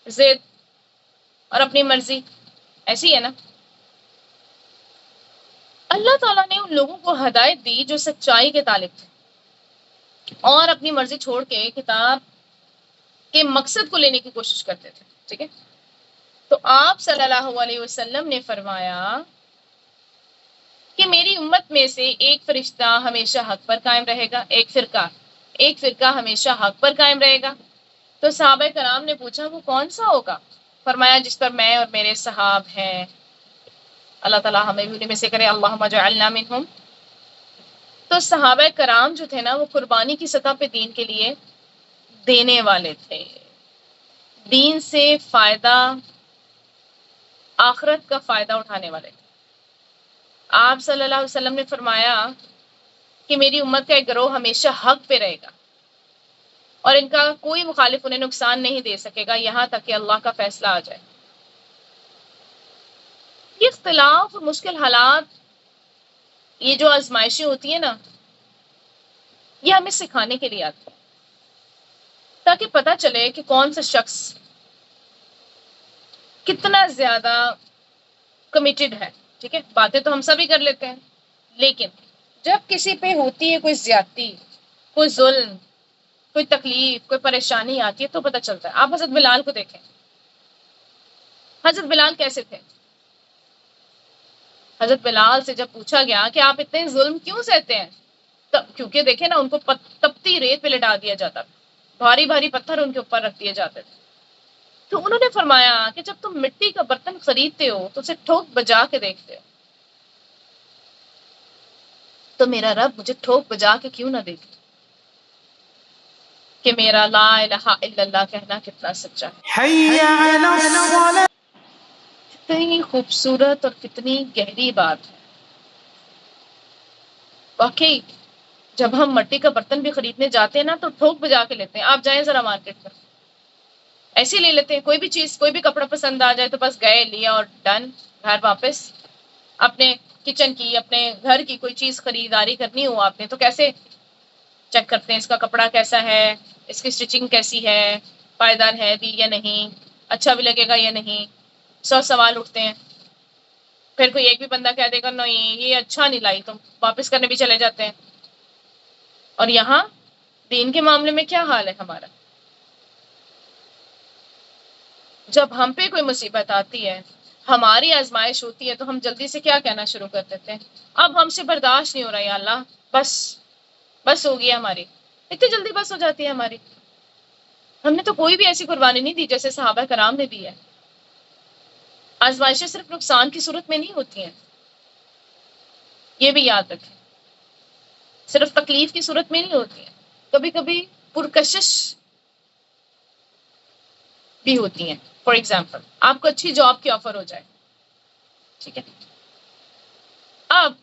ضد اور اپنی مرضی. ایسی ہے نا. اللہ تعالیٰ نے ان لوگوں کو ہدایت دی جو سچائی کے طالب تھے اور اپنی مرضی چھوڑ کے کتاب کے مقصد کو لینے کی کوشش کرتے تھے. ٹھیک ہے. تو آپ صلی اللہ علیہ وسلم نے فرمایا کہ میری امت میں سے ایک فرشتہ ہمیشہ حق پر قائم رہے گا، ایک فرقہ ہمیشہ حق پر قائم رہے گا. تو صحابہ کرام نے پوچھا وہ کون سا ہوگا؟ فرمایا جس پر میں اور میرے صحاب ہیں. اللہ تعالیٰ ہمیں بھی انہیں میں سے کرے، اللہم اجعلنا منہم. تو صحابہ کرام جو تھے نا، وہ قربانی کی سطح پہ دین کے لیے دینے والے تھے. دین سے فائدہ، آخرت کا فائدہ اٹھانے والے تھے. آپ صلی اللہ علیہ وسلم نے فرمایا کہ میری امت کا ایک گروہ ہمیشہ حق پہ رہے گا اور ان کا کوئی مخالف انہیں نقصان نہیں دے سکے گا یہاں تک کہ اللہ کا فیصلہ آ جائے. یہ اختلاف اور مشکل حالات، یہ جو آزمائشیں ہوتی ہیں نا، یہ ہمیں سکھانے کے لیے آتی ہیں تاکہ پتہ چلے کہ کون سا شخص کتنا زیادہ کمیٹڈ ہے. ٹھیک ہے. باتیں تو ہم سب ہی کر لیتے ہیں، لیکن جب کسی پہ ہوتی ہے کوئی زیادتی، کوئی ظلم، کوئی تکلیف، کوئی پریشانی آتی ہے تو پتہ چلتا ہے. آپ حضرت بلال کو دیکھیں. حضرت بلال کیسے تھے؟ حضرت بلال سے جب پوچھا گیا کہ آپ اتنے ظلم کیوں سہتے ہیں، کیونکہ دیکھیں نا، ان کو تپتی ریت پہ لٹا دیا جاتا تھا، بھاری بھاری پتھر ان کے اوپر رکھ دیے جاتے تھے. تو انہوں نے فرمایا کہ جب تم مٹی کا برتن خریدتے ہو تو اسے ٹھوک بجا کے دیکھتے ہو، تو میرا رب مجھے ٹھوک بجا کے کیوں نہ دیکھے کہ میرا لا الہ الا اللہ کہنا کتنا سچا ہے. حي على الصلاة. کتنی خوبصورت اور کتنی گہری بات ہے. واقعی جب ہم مٹی کا برتن بھی خریدنے جاتے ہیں نا تو ٹھوک بجا کے لیتے ہیں. آپ جائیں ذرا مارکیٹ میں، ایسے ہی لے لیتے ہیں. کوئی بھی چیز، کوئی بھی کپڑا پسند آ جائے تو بس گئے، لیا اور ڈن، گھر واپس. اپنے کچن کی، اپنے گھر کی کوئی چیز خریداری کرنی ہو آپ نے تو کیسے چیک کرتے ہیں؟ اس کا کپڑا کیسا ہے، اس کی سٹچنگ کیسی ہے، پائیدار ہے بھی یا نہیں، اچھا بھی لگے گا یا نہیں. 100 سوال اٹھتے ہیں. پھر کوئی ایک بھی بندہ کہہ دے گا نہیں یہ اچھا نہیں لائی، تو واپس کرنے بھی چلے جاتے ہیں. اور یہاں دین کے معاملے میں کیا حال ہے ہمارا؟ جب ہم پہ کوئی مصیبت آتی ہے، ہماری آزمائش ہوتی ہے، تو ہم جلدی سے کیا کہنا شروع کر دیتے ہیں؟ اب ہم سے برداشت نہیں ہو رہا، یا اللہ بس ہو گیا ہماری. اتنی جلدی بس ہو جاتی ہے ہماری. ہم نے تو کوئی بھی ایسی قربانی نہیں دی جیسے صحابہ کرام نے دی ہے. آزمائشیں صرف نقصان کی صورت میں نہیں ہوتی ہیں، یہ بھی یاد رکھیں. صرف تکلیف کی صورت میں نہیں ہوتی ہیں، کبھی کبھی پرکشش بھی ہوتی ہیں. فار ایگزامپل، آپ کو اچھی جاب کی آفر ہو جائے. ٹھیک ہے. اب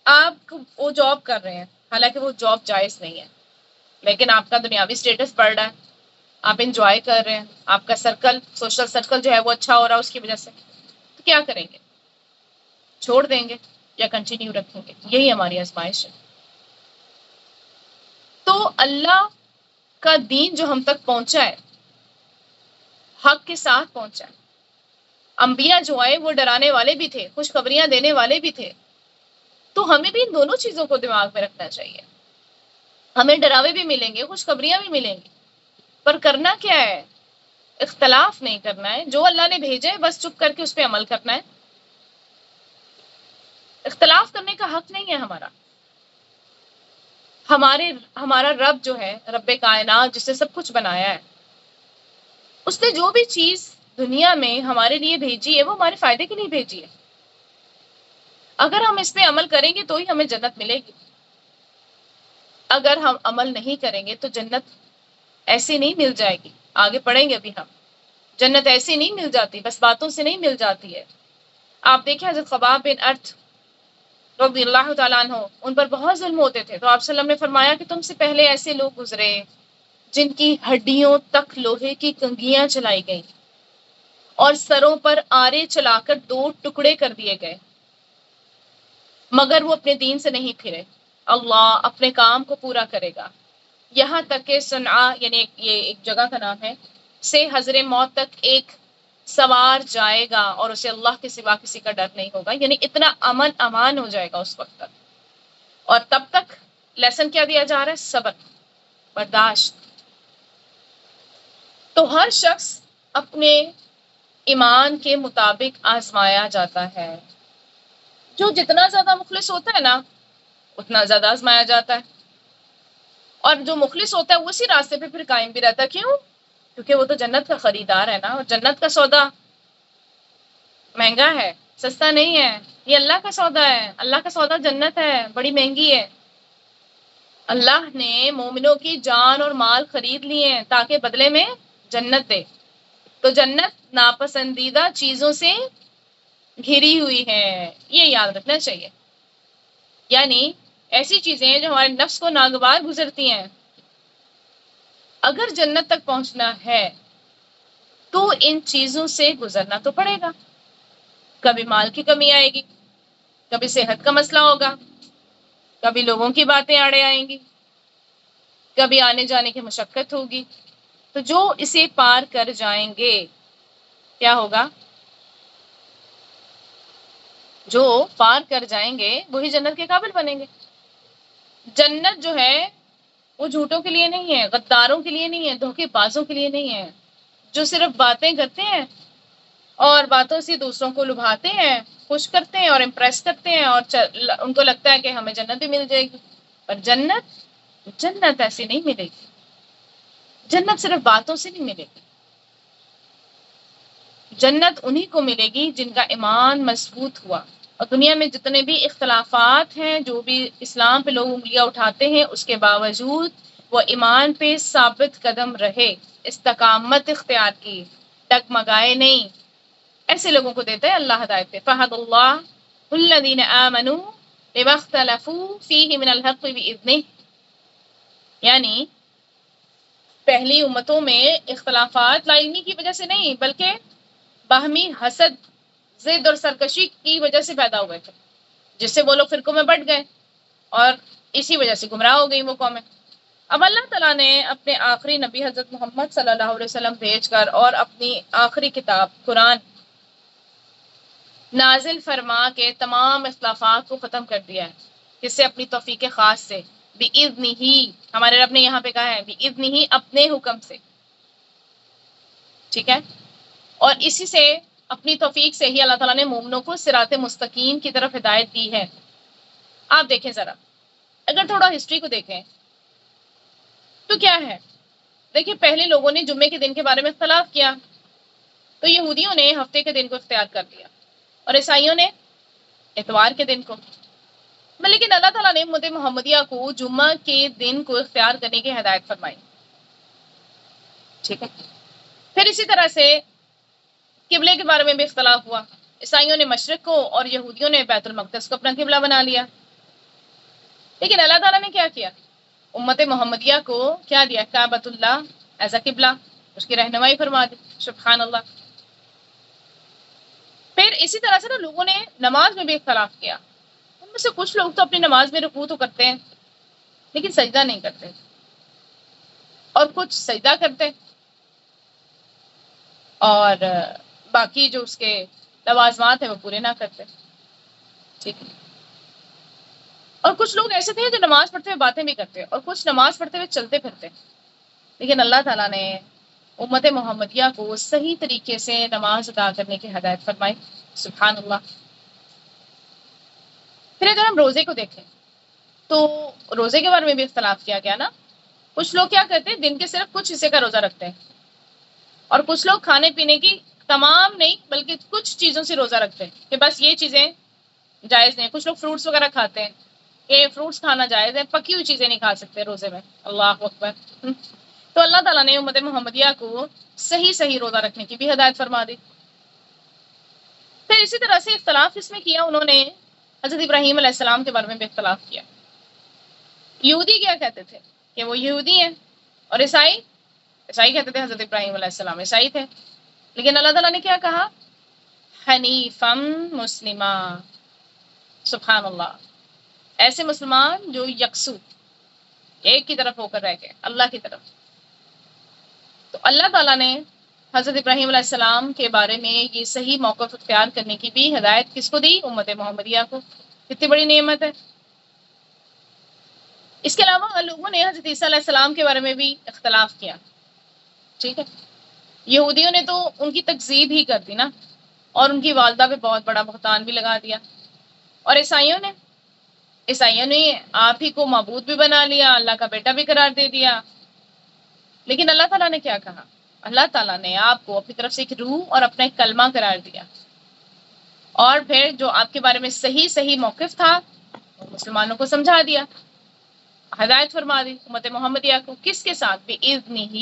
آپ وہ جاب کر رہے ہیں، حالانکہ وہ جاب جائز نہیں ہے، لیکن آپ کا دنیاوی سٹیٹس بڑھ رہا ہے، آپ انجوائے کر رہے ہیں، آپ کا سرکل، سوشل سرکل جو ہے وہ اچھا ہو رہا ہے اس کی وجہ سے. تو کیا کریں گے؟ چھوڑ دیں گے یا کنٹینیو رکھیں گے؟ یہی ہماری آزمائش ہے. تو اللہ کا دین جو ہم تک پہنچا ہے، حق کے ساتھ پہنچا ہے. انبیاء جو آئے وہ ڈرانے والے بھی تھے، خوشخبریاں دینے والے بھی تھے. تو ہمیں بھی ان دونوں چیزوں کو دماغ میں رکھنا چاہیے. ہمیں ڈراوے بھی ملیں گے، خوشخبریاں بھی ملیں گی، پر کرنا کیا ہے؟ اختلاف نہیں کرنا ہے. جو اللہ نے بھیجے بس چپ کر کے اس پہ عمل کرنا ہے. اختلاف کرنے کا حق نہیں ہے ہمارا. ہمارا رب جو ہے، رب کائنات جس نے سب کچھ بنایا ہے، اس نے جو بھی چیز دنیا میں ہمارے لیے بھیجی ہے وہ ہمارے فائدے کے لیے بھیجی ہے. اگر ہم اس پہ عمل کریں گے تو ہی ہمیں جنت ملے گی. اگر ہم عمل نہیں کریں گے تو جنت ایسے نہیں مل جائے گی. آگے پڑھیں گے ابھی ہم. جنت ایسے نہیں مل جاتی، بس باتوں سے نہیں مل جاتی ہے. آپ دیکھیں حضرت خباب بن ارت رضی اللہ تعالیٰ عنہ، ان پر بہت ظلم ہوتے تھے، تو آپ صلی اللہ علیہ وسلم نے فرمایا کہ تم سے پہلے ایسے لوگ گزرے جن کی ہڈیوں تک لوہے کی کنگھیاں چلائی گئیں اور سروں پر آرے چلا کر 2 ٹکڑے کر دیے گئے، مگر وہ اپنے دین سے نہیں پھرے۔ اللہ اپنے کام کو پورا کرے گا، یہاں تک کہ صنعا، یعنی یہ ایک جگہ کا نام ہے، سے حضر موت تک ایک سوار جائے گا اور اسے اللہ کے سوا کسی کا ڈر نہیں ہوگا، یعنی اتنا امن امان ہو جائے گا اس وقت تک۔ اور تب تک لیسن کیا دیا جا رہا ہے؟ صبر، برداشت۔ تو ہر شخص اپنے ایمان کے مطابق آزمایا جاتا ہے، جو جتنا زیادہ مخلص ہوتا ہے نا اتنا زیادہ آزمایا جاتا ہے، اور جو مخلص ہوتا ہے وہ اسی راستے پہ پھر قائم بھی رہتا ہے۔ کیوں؟ کیونکہ وہ تو جنت کا خریدار ہے نا، اور جنت کا سودا مہنگا ہے، سستا نہیں ہے، یہ اللہ کا سودا ہے، اللہ کا سودا جنت ہے، بڑی مہنگی ہے۔ اللہ نے مومنوں کی جان اور مال خرید لیے ہیں تاکہ بدلے میں جنت دے۔ تو جنت ناپسندیدہ چیزوں سے گھری ہوئی ہے، یہ یاد رکھنا چاہیے، یعنی ایسی چیزیں جو ہمارے نفس کو ناگوار گزرتی ہیں، اگر جنت تک پہنچنا ہے تو ان چیزوں سے گزرنا تو پڑے گا۔ کبھی مال کی کمی آئے گی، کبھی صحت کا مسئلہ ہوگا، کبھی لوگوں کی باتیں آڑے آئیں گی، کبھی آنے جانے کی مشقت ہوگی۔ تو جو اسے پار کر جائیں گے کیا ہوگا؟ جو پار کر جائیں گے وہی جنت کے قابل بنیں گے۔ جنت جو ہے وہ جھوٹوں کے لیے نہیں ہے، غداروں کے لیے نہیں ہے، دھوکے بازوں کے لیے نہیں ہے، جو صرف باتیں کرتے ہیں اور باتوں سے دوسروں کو لبھاتے ہیں، خوش کرتے ہیں اور امپریس کرتے ہیں، اور ان کو لگتا ہے کہ ہمیں جنت بھی مل جائے گی۔ پر جنت ایسی نہیں ملے گی، جنت صرف باتوں سے نہیں ملے گی، جنت انہی کو ملے گی جن کا ایمان مضبوط ہوا۔ اور دنیا میں جتنے بھی اختلافات ہیں، جو بھی اسلام پہ لوگ انگلیاں اٹھاتے ہیں، اس کے باوجود وہ ایمان پہ ثابت قدم رہے، استقامت اختیار کی، ڈگمگائے نہیں، ایسے لوگوں کو دیتا ہے اللہ ہدایت پہ۔ فَهَدَى اللَّهُ الَّذِينَ آمَنُوا لِمَا اخْتَلَفُوا فِيهِ مِنَ الْحَقِّ بِإِذْنِهِ، یعنی پہلی امتوں میں اختلافات لا علمی کی وجہ سے نہیں، بلکہ باہمی حسد، ضد اور سرکشی کی وجہ سے پیدا ہوئے تھے، جس سے وہ لوگ فرقوں میں بٹ گئے اور اسی وجہ سے گمراہ ہو گئی وہ قومیں۔ اب اللہ تعالیٰ نے اپنے آخری نبی حضرت محمد صلی اللہ علیہ وسلم بھیج کر اور اپنی آخری کتاب قرآن نازل فرما کے تمام اختلافات کو ختم کر دیا ہے، جس سے اپنی توفیق خاص سے، بِإِذْنِهِ، ہمارے رب نے یہاں پہ کہا ہے بِإِذْنِهِ، اپنے حکم سے، ٹھیک ہے، اور اسی سے اپنی توفیق سے ہی اللہ تعالیٰ نے مومنوں کو صراط مستقیم کی طرف ہدایت دی ہے۔ آپ دیکھیں ذرا، اگر تھوڑا ہسٹری کو دیکھیں تو کیا ہے، دیکھیں پہلے لوگوں نے جمعے کے دن کے بارے میں اختلاف کیا، تو یہودیوں نے ہفتے کے دن کو اختیار کر لیا اور عیسائیوں نے اتوار کے دن کو، لیکن اللہ تعالیٰ نے امت محمدیہ کو جمعہ کے دن کو اختیار کرنے کی ہدایت فرمائی، ٹھیک ہے۔ پھر اسی طرح سے قبلے کے بارے میں بھی اختلاف ہوا، عیسائیوں نے مشرق کو اور یہودیوں نے بیت المقدس کو اپنا قبلہ بنا لیا، لیکن اللہ تعالیٰ نے کیا کیا؟ امت محمدیہ کو کیا دیا؟ کعبۃ اللہ ایز اے قبلہ، اس کی رہنمائی فرما دی، سبحان اللہ۔ پھر اسی طرح سے نا لوگوں نے نماز میں بھی اختلاف کیا، ان میں سے کچھ لوگ تو اپنی نماز میں رکوع تو کرتے ہیں لیکن سجدہ نہیں کرتے، اور کچھ سجدہ کرتے اور باقی جو اس کے لوازمات ہیں وہ پورے نہ کرتے، ٹھیک ہے۔ اور کچھ لوگ ایسے تھے جو نماز پڑھتے ہوئے باتیں بھی کرتے اور کچھ نماز پڑھتے ہوئے چلتے پھرتے، لیکن اللہ تعالیٰ نے امت محمدیہ کو صحیح طریقے سے نماز ادا کرنے کی ہدایت فرمائی، سبحان اللہ۔ پھر اگر ہم روزے کو دیکھیں تو روزے کے بارے میں بھی اختلاف کیا گیا نا، کچھ لوگ کیا کرتے ہیں دن کے صرف کچھ حصے کا روزہ رکھتے ہیں، اور کچھ لوگ کھانے پینے کی تمام نہیں بلکہ کچھ چیزوں سے روزہ رکھتے ہیں کہ بس یہ چیزیں جائز نہیں، کچھ لوگ فروٹس وغیرہ کھاتے ہیں کہ فروٹس کھانا جائز ہے، پکی ہوئی چیزیں نہیں کھا سکتے روزے میں، اللہ اکبر۔ تو اللہ تعالیٰ نے امت محمدیہ کو صحیح روزہ رکھنے کی بھی ہدایت فرما دی۔ پھر اسی طرح سے اختلاف اس میں کیا انہوں نے حضرت ابراہیم علیہ السلام کے بارے میں بھی اختلاف کیا۔ یہودی کیا کہتے تھے کہ وہ یہودی ہیں اور عیسائی کہتے تھے حضرت ابراہیم علیہ السلام عیسائی تھے، لیکن اللہ تعالیٰ نے کیا کہا؟ حنیفم مسلمہ، سبحان اللہ، ایسے مسلمان جو یکسو ایک کی طرف ہو کر رہ گئے اللہ کی طرف۔ تو اللہ تعالیٰ نے حضرت ابراہیم علیہ السلام کے بارے میں یہ صحیح موقف اختیار کرنے کی بھی ہدایت کس کو دی؟ امت محمدیہ کو۔ کتنی بڑی نعمت ہے۔ اس کے علاوہ لوگوں نے حضرت عیسیٰ علیہ السلام کے بارے میں بھی اختلاف کیا، ٹھیک ہے؟ یہودیوں نے تو ان کی تکذیب ہی کر دی نا، اور ان کی والدہ پہ بہت بڑا بہتان بھی لگا دیا، اور عیسائیوں نے آپ ہی کو معبود بھی بنا لیا، اللہ کا بیٹا بھی قرار دے دیا۔ لیکن اللہ تعالیٰ نے کیا کہا؟ اللہ تعالیٰ نے آپ کو اپنی طرف سے ایک روح اور اپنا ایک کلمہ قرار دیا، اور پھر جو آپ کے بارے میں صحیح موقف تھا وہ مسلمانوں کو سمجھا دیا، ہدایت فرما دی امت محمدیہ کو۔ کس کے ساتھ؟ بِإِذْنِهِ،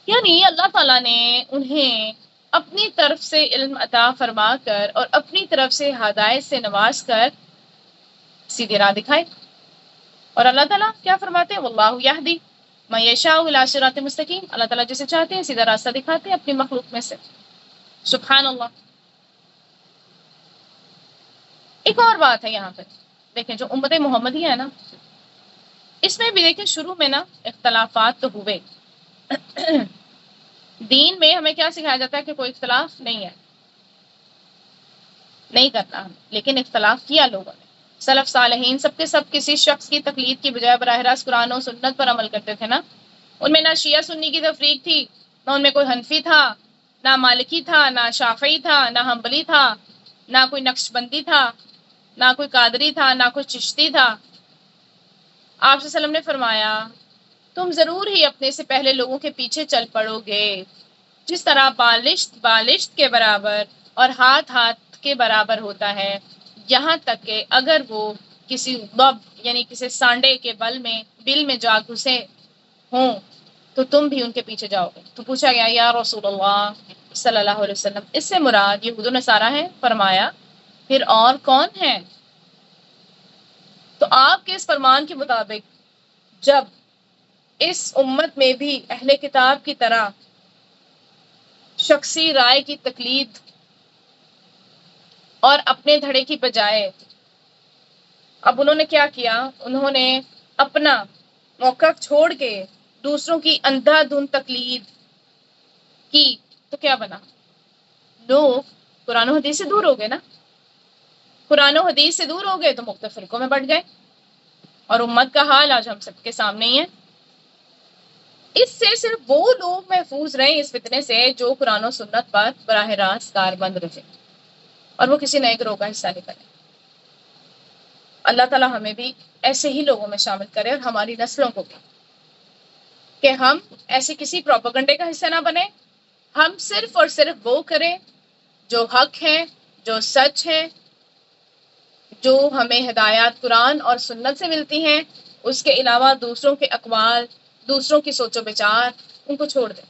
یعنی اللہ تعالیٰ نے انہیں اپنی طرف سے علم عطا فرما کر اور اپنی طرف سے ہدایت سے نواز کر سیدھی راہ دکھائی۔ اور اللہ تعالیٰ کیا فرماتے ہیں؟ واللہ یہدی من یشاء الی صراط مستقیم، اللہ تعالیٰ جسے چاہتے ہیں سیدھا راستہ دکھاتے ہیں اپنی مخلوق میں سے، سبحان اللہ۔ ایک اور بات ہے یہاں پہ دیکھیں، جو امت محمدیہ ہے نا، اس میں بھی دیکھیں شروع میں نا اختلافات تو ہوئے۔ دین میں ہمیں کیا سکھایا جاتا ہے کہ کوئی اختلاف نہیں ہے، نہیں کرنا ہمیں، لیکن اختلاف کیا لوگوں نے۔ سلف صالحین سب کے سب کسی شخص کی تقلید کی بجائے براہ راست قرآن و سنت پر عمل کرتے تھے نا۔ ان میں نہ شیعہ سنی کی تفریق تھی، نہ ان میں کوئی حنفی تھا، نہ مالکی تھا، نہ شافعی تھا، نہ حنبلی تھا، نہ کوئی نقش بندی تھا، نہ کوئی قادری تھا، نہ کوئی چشتی تھا۔ آپ صلی اللہ علیہ وسلم نے فرمایا تم ضرور ہی اپنے سے پہلے لوگوں کے پیچھے چل پڑو گے، جس طرح بالشت کے برابر اور ہاتھ کے برابر ہوتا ہے، یہاں تک کہ اگر وہ کسی ضب یعنی کسی سانڈے کے بل میں جا گھسے ہوں تو تم بھی ان کے پیچھے جاؤ گے۔ تو پوچھا گیا یا رسول اللہ صلی اللہ علیہ وسلم، اس سے مراد یہود و نصارہ ہیں؟ فرمایا پھر اور کون ہے؟ تو آپ کے اس فرمان کے مطابق جب اس امت میں بھی اہل کتاب کی طرح شخصی رائے کی تقلید اور اپنے دھڑے کی بجائے اب انہوں نے کیا کیا؟ انہوں نے اپنا موقف چھوڑ کے دوسروں کی اندھا دھند تقلید کی، تو کیا بنا؟ لوگ قرآن و حدیث سے دور ہو گئے نا، قرآن و حدیث سے دور ہو گئے تو مختلف فرقوں میں بٹ گئے، اور امت کا حال آج ہم سب کے سامنے ہی ہے۔ اس سے صرف وہ لوگ محفوظ رہے اس فتنے سے جو قرآن و سنت پر براہ راست کاربند رہے اور وہ کسی نئے گروہ کا حصہ نہیں بنے۔ اللہ تعالیٰ ہمیں بھی ایسے ہی لوگوں میں شامل کرے، اور ہماری نسلوں کو بھی، کہ ہم ایسے کسی پروپیگنڈے کا حصہ نہ بنے۔ ہم صرف اور صرف وہ کریں جو حق ہے، جو سچ ہے، جو ہمیں ہدایات قرآن اور سنت سے ملتی ہیں۔ اس کے علاوہ دوسروں کے اقوال، دوسروں کی سوچ و بچار، ان کو چھوڑ دیں۔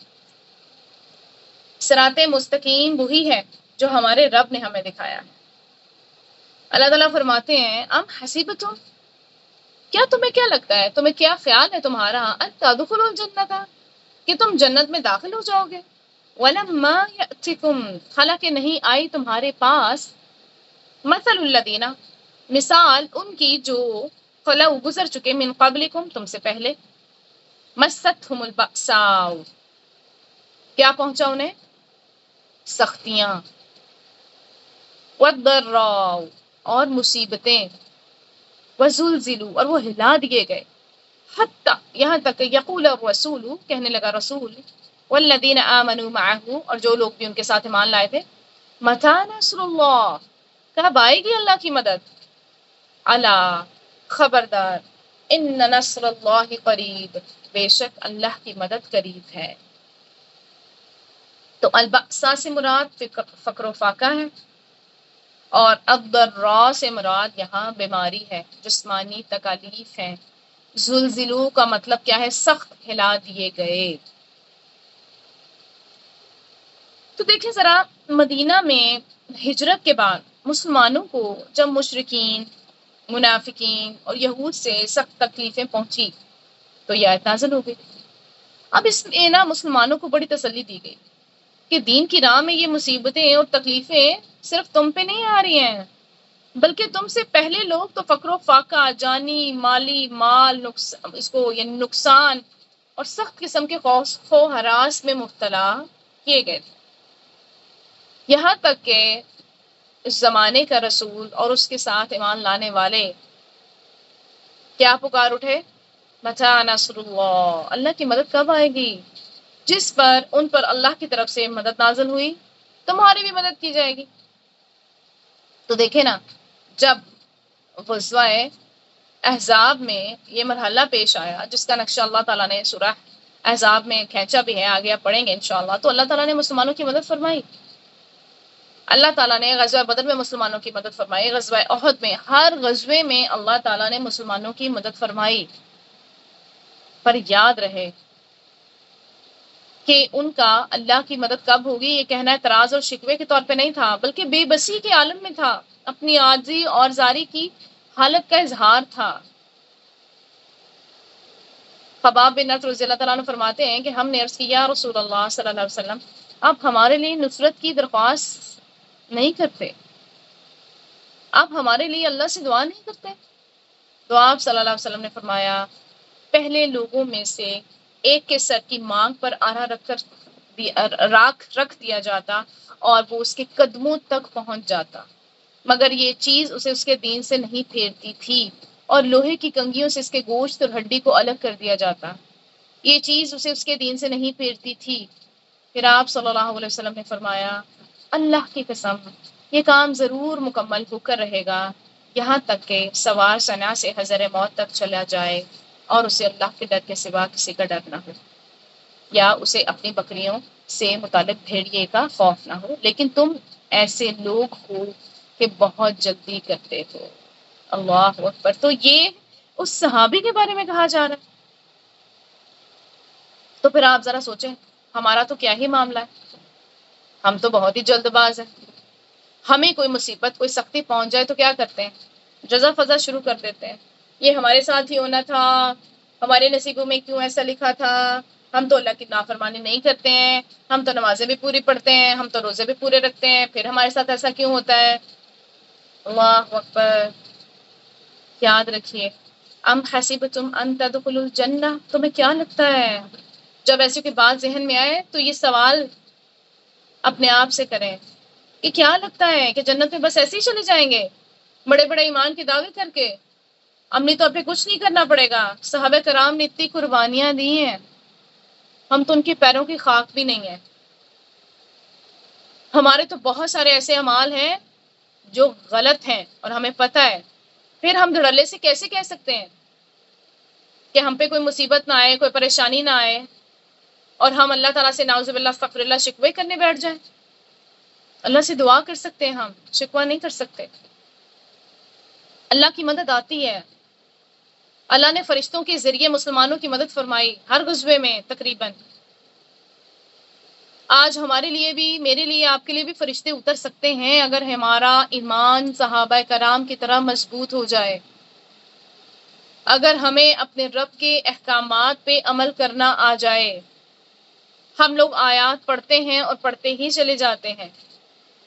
صراط مستقیم وہی ہے جو ہمارے رب نے ہمیں دکھایا ہے۔ اللہ تعالیٰ فرماتے ہیں ام حسیبتم، کیا تمہیں کیا لگتا ہے، تمہیں کیا خیال ہے تمہارا، ان تدخلوا الجنت، کہ تم جنت میں داخل ہو جاؤ گے، ولما یأتکم، حالانکہ نہیں آئی تمہارے پاس، مثل الذین، مثال ان کی جو خلو گزر چکے، من قبلکم، تم سے پہلے، مستہم البأساء، کیا پہنچا انہیں؟ سختیاں، والضراء، اور مصیبتیں، وزلزلوا، اور وہ ہلا دیے گئے، حتی، یہاں تک کہ یقول الرسول، کہنے لگا رسول، والذین آمنوا معہ، اور جو لوگ بھی ان کے ساتھ ایمان لائے تھے، متی نصر اللہ، کب آئے گی اللہ کی مدد، الا، خبردار، ان نصر اللہ قریب، بے شک اللہ کی مدد قریب ہے۔ تو البأساء سے مراد فقر و فاقہ ہے، اور الضراء سے مراد یہاں بیماری ہے، جسمانی تکالیف ہیں۔ زلزلو کا مطلب کیا ہے؟ سخت ہلا دیے گئے۔ تو دیکھیں ذرا، مدینہ میں ہجرت کے بعد مسلمانوں کو جب مشرکین، منافقین اور یہود سے سخت تکلیفیں پہنچی، تو یہ آیت نازل ہو گئی۔ اب اس میں نا مسلمانوں کو بڑی تسلی دی گئی کہ دین کی راہ میں یہ مصیبتیں اور تکلیفیں صرف تم پہ نہیں آ رہی ہیں، بلکہ تم سے پہلے لوگ تو فقر و فاقہ، جانی مالی مال اس کو یعنی نقصان اور سخت قسم کے خوف و ہراس میں مبتلا کیے گئے تھے، یہاں تک کہ اس زمانے کا رسول اور اس کے ساتھ ایمان لانے والے کیا پکار اٹھے؟ متى نصر اللہ، اللہ کی مدد کب آئے گی؟ جس پر ان پر اللہ کی طرف سے مدد نازل ہوئی تمہاری بھی مدد کی جائے گی۔ تو دیکھیں نا، جب غزوہ احزاب میں یہ مرحلہ پیش آیا جس کا نقشہ اللہ تعالیٰ نے سورہ احزاب میں کھینچا بھی ہے، آگے آپ پڑھیں گے انشاءاللہ، تو اللہ تعالیٰ نے مسلمانوں کی مدد فرمائی۔ اللہ تعالیٰ نے غزوہ بدر میں مسلمانوں کی مدد فرمائی، غزوہ احد میں، ہر غزوے میں اللہ تعالیٰ نے مسلمانوں کی مدد فرمائی۔ پر یاد رہے کہ ان کا اللہ کی مدد کب ہوگی یہ کہنا اعتراض اور شکوے کے طور پہ نہیں تھا، بلکہ بے بسی کے عالم میں تھا، اپنی عاجزی اور زاری کی حالت کا اظہار تھا۔ خباب بن نصر رضی اللہ تعالیٰ عنہ فرماتے ہیں کہ ہم نے عرض کیا، رسول اللہ صلی اللہ علیہ وسلم آپ ہمارے لیے نصرت کی درخواست نہیں کرتے، آپ ہمارے لیے اللہ سے دعا نہیں کرتے؟ تو آپ صلی اللہ علیہ وسلم نے فرمایا، پہلے لوگوں میں سے ایک کے سر کی مانگ پر آرا رکھ دیا جاتا اور وہ اس کے قدموں تک پہنچ جاتا، مگر یہ چیز اسے اس کے دین سے نہیں پھیرتی تھی، اور لوہے کی کنگھیوں سے اس کے گوشت اور ہڈی کو الگ کر دیا جاتا، یہ چیز اسے اس کے دین سے نہیں پھیرتی تھی۔ پھر آپ صلی اللہ علیہ وسلم نے فرمایا، اللہ کی قسم یہ کام ضرور مکمل ہو کر رہے گا، یہاں تک کہ سوار صنع سے حضر موت تک چلا جائے اور اسے اللہ کے ڈر کے سوا کسی کا ڈر نہ ہو، یا اسے اپنی بکریوں سے متعلق بھیڑیے کا خوف نہ ہو، لیکن تم ایسے لوگ ہو کہ بہت جلدی کرتے ہو۔ اللہ اکبر۔ تو یہ اس صحابی کے بارے میں کہا جا رہا ہے، تو پھر آپ ذرا سوچیں ہمارا تو کیا ہی معاملہ ہے، ہم تو بہت ہی جلد باز ہیں، ہمیں کوئی مصیبت کوئی سختی پہنچ جائے تو کیا کرتے ہیں؟ جزا فضا شروع کر دیتے ہیں، یہ ہمارے ساتھ ہی ہونا تھا، ہمارے نصیبوں میں کیوں ایسا لکھا تھا، ہم تو اللہ کی نافرمانی نہیں کرتے ہیں، ہم تو نمازیں بھی پوری پڑھتے ہیں، ہم تو روزے بھی پورے رکھتے ہیں، پھر ہمارے ساتھ ایسا کیوں ہوتا ہے؟ اللہ اکبر۔ یاد رکھیے، ام حسبتم ان تدخلوا الجنہ، تمہیں کیا لگتا ہے؟ جب ایسی کوئی بات ذہن میں آئے تو یہ سوال اپنے آپ سے کریں کہ کیا لگتا ہے کہ جنت میں بس ایسے ہی چلے جائیں گے بڑے بڑے ایمان کے دعوے کر کے؟ عملی طور پہ کچھ نہیں کرنا پڑے گا، صحابہ کرام نے اتنی قربانیاں دی ہیں، ہم تو ان کے پیروں کی خاک بھی نہیں ہیں، ہمارے تو بہت سارے ایسے اعمال ہیں جو غلط ہیں اور ہمیں پتہ ہے، پھر ہم دھڑلے سے کیسے کہہ سکتے ہیں کہ ہم پہ کوئی مصیبت نہ آئے، کوئی پریشانی نہ آئے، اور ہم اللہ تعالیٰ سے نعوذ باللہ استغفر اللہ شکوے کرنے بیٹھ جائیں؟ اللہ سے دعا کر سکتے ہیں، ہم شکوہ نہیں کر سکتے۔ اللہ کی مدد آتی ہے، اللہ نے فرشتوں کے ذریعے مسلمانوں کی مدد فرمائی ہر غزوے میں تقریباً۔ آج ہمارے لیے بھی، میرے لیے، آپ کے لیے بھی فرشتے اتر سکتے ہیں اگر ہمارا ایمان صحابہ کرام کی طرح مضبوط ہو جائے، اگر ہمیں اپنے رب کے احکامات پہ عمل کرنا آ جائے۔ ہم لوگ آیات پڑھتے ہیں اور پڑھتے ہی چلے جاتے ہیں،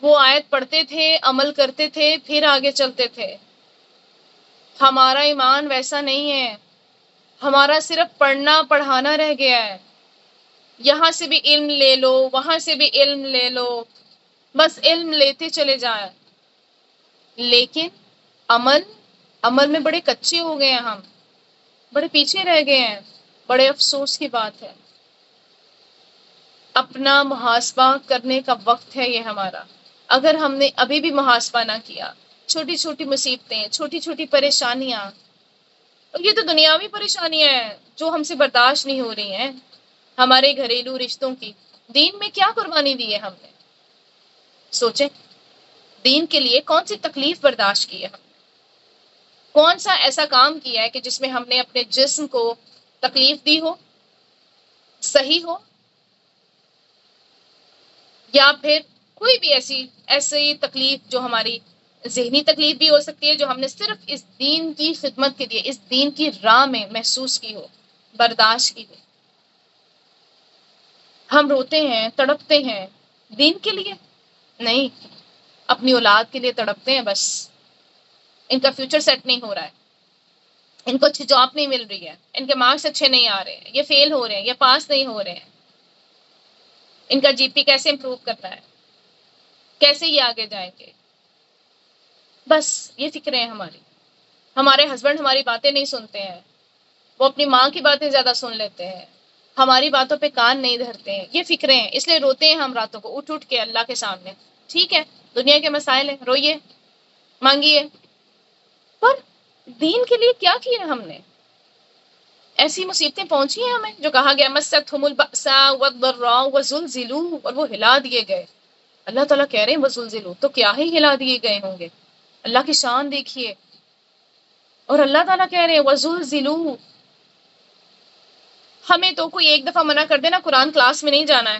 وہ آیت پڑھتے تھے، عمل کرتے تھے، پھر آگے چلتے تھے۔ ہمارا ایمان ویسا نہیں ہے، ہمارا صرف پڑھنا پڑھانا رہ گیا ہے، یہاں سے بھی علم لے لو، وہاں سے بھی علم لے لو، بس علم لیتے چلے جائیں، لیکن عمل میں بڑے کچے ہو گئے ہیں، ہم بڑے پیچھے رہ گئے ہیں۔ بڑے افسوس کی بات ہے، اپنا محاسبہ کرنے کا وقت ہے یہ ہمارا۔ اگر ہم نے ابھی بھی محاسبہ نہ کیا، چھوٹی چھوٹی مصیبتیں، چھوٹی چھوٹی پریشانیاں، اور یہ تو دنیاوی پریشانیاں ہیں جو ہم سے برداشت نہیں ہو رہی ہیں، ہمارے گھریلو رشتوں کی، دین میں کیا قربانی دی ہے ہم نے؟ سوچیں، دین کے لیے کون سی تکلیف برداشت کی ہے ہم نے؟ کون سا ایسا کام کیا ہے کہ جس میں ہم نے اپنے جسم کو تکلیف دی ہو، صحیح ہو، یا پھر کوئی بھی ایسی تکلیف جو ہماری ذہنی تکلیف بھی ہو سکتی ہے، جو ہم نے صرف اس دین کی خدمت کے لیے، اس دین کی راہ میں محسوس کی ہو، برداشت کی گئی. ہم روتے ہیں، تڑپتے ہیں دین کے لیے نہیں، اپنی اولاد کے لیے تڑپتے ہیں. بس ان کا فیوچر سیٹ نہیں ہو رہا ہے، ان کو اچھی جاب نہیں مل رہی ہے، ان کے مارکس اچھے نہیں آ رہے ہیں، یہ فیل ہو رہے ہیں، یہ پاس نہیں ہو رہے ہیں، ان کا جی پی کیسے امپروو کرنا ہے، کیسے یہ آگے جائیں گے. بس یہ فکریں ہیں ہماری. ہمارے ہسبینڈ ہماری باتیں نہیں سنتے ہیں، وہ اپنی ماں کی باتیں زیادہ سن لیتے ہیں، ہماری باتوں پہ کان نہیں دھرتے ہیں. یہ فکریں ہیں، اس لیے روتے ہیں ہم راتوں کو اٹھ اٹھ کے اللہ کے سامنے. ٹھیک ہے، دنیا کے مسائل ہیں، روئیے، مانگیے، پر دین کے لیے کیا کیا ہم نے؟ ایسی مصیبتیں پہنچی ہیں ہمیں جو کہا گیا مستھم البأساء والضراء وزلزلوا، اور وہ ہلا دیے گئے. اللہ تعالیٰ کہہ رہے ہیں وزلزلوا، تو کیا ہی ہلا دیے گئے ہوں گے. اللہ کی شان دیکھیے. اور اللہ تعالیٰ کہہ رہے ہیں وزلزلوا. ہمیں تو کوئی ایک دفعہ منع کر دینا قرآن کلاس میں نہیں جانا ہے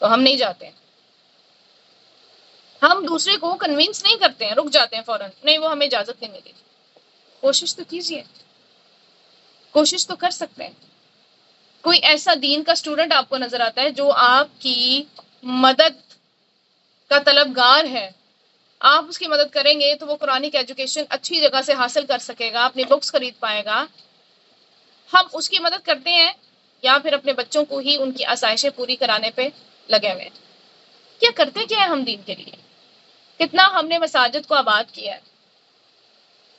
تو ہم نہیں جاتے ہیں. ہم دوسرے کو کنونس نہیں کرتے ہیں، رک جاتے ہیں فوراً، نہیں وہ ہمیں اجازت نہیں ملے. کوشش تو کیجیے، کوشش تو کر سکتے ہیں. کوئی ایسا دین کا اسٹوڈنٹ آپ کو نظر آتا ہے جو آپ کی مدد کا طلبگار ہے، آپ اس کی مدد کریں گے تو وہ قرآنک ایجوکیشن اچھی جگہ سے حاصل کر سکے گا، اپنی بکس خرید پائے گا. ہم اس کی مدد کرتے ہیں یا پھر اپنے بچوں کو ہی ان کی آسائشیں پوری کرانے پہ لگے ہوئے ہیں. کیا کرتے کیا ہے ہم دین کے لیے؟ کتنا ہم نے مساجد کو آباد کیا ہے،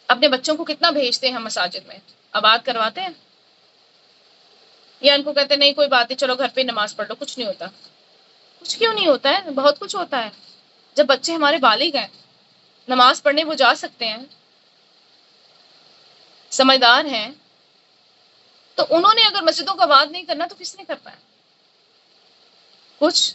اپنے بچوں کو کتنا بھیجتے ہیں ہم مساجد میں، آباد کرواتے ہیں یا ان کو کہتے ہیں نہیں کوئی بات نہیں چلو گھر پہ نماز پڑھ لو. کچھ نہیں ہوتا. کچھ کیوں نہیں ہوتا ہے؟ بہت کچھ ہوتا ہے. جب بچے ہمارے بالغ ہیں، نماز پڑھنے وہ جا سکتے ہیں، سمجھدار ہیں، تو انہوں نے اگر مسجدوں کو آباد نہیں کرنا تو کس نے کرنا ہے؟ کچھ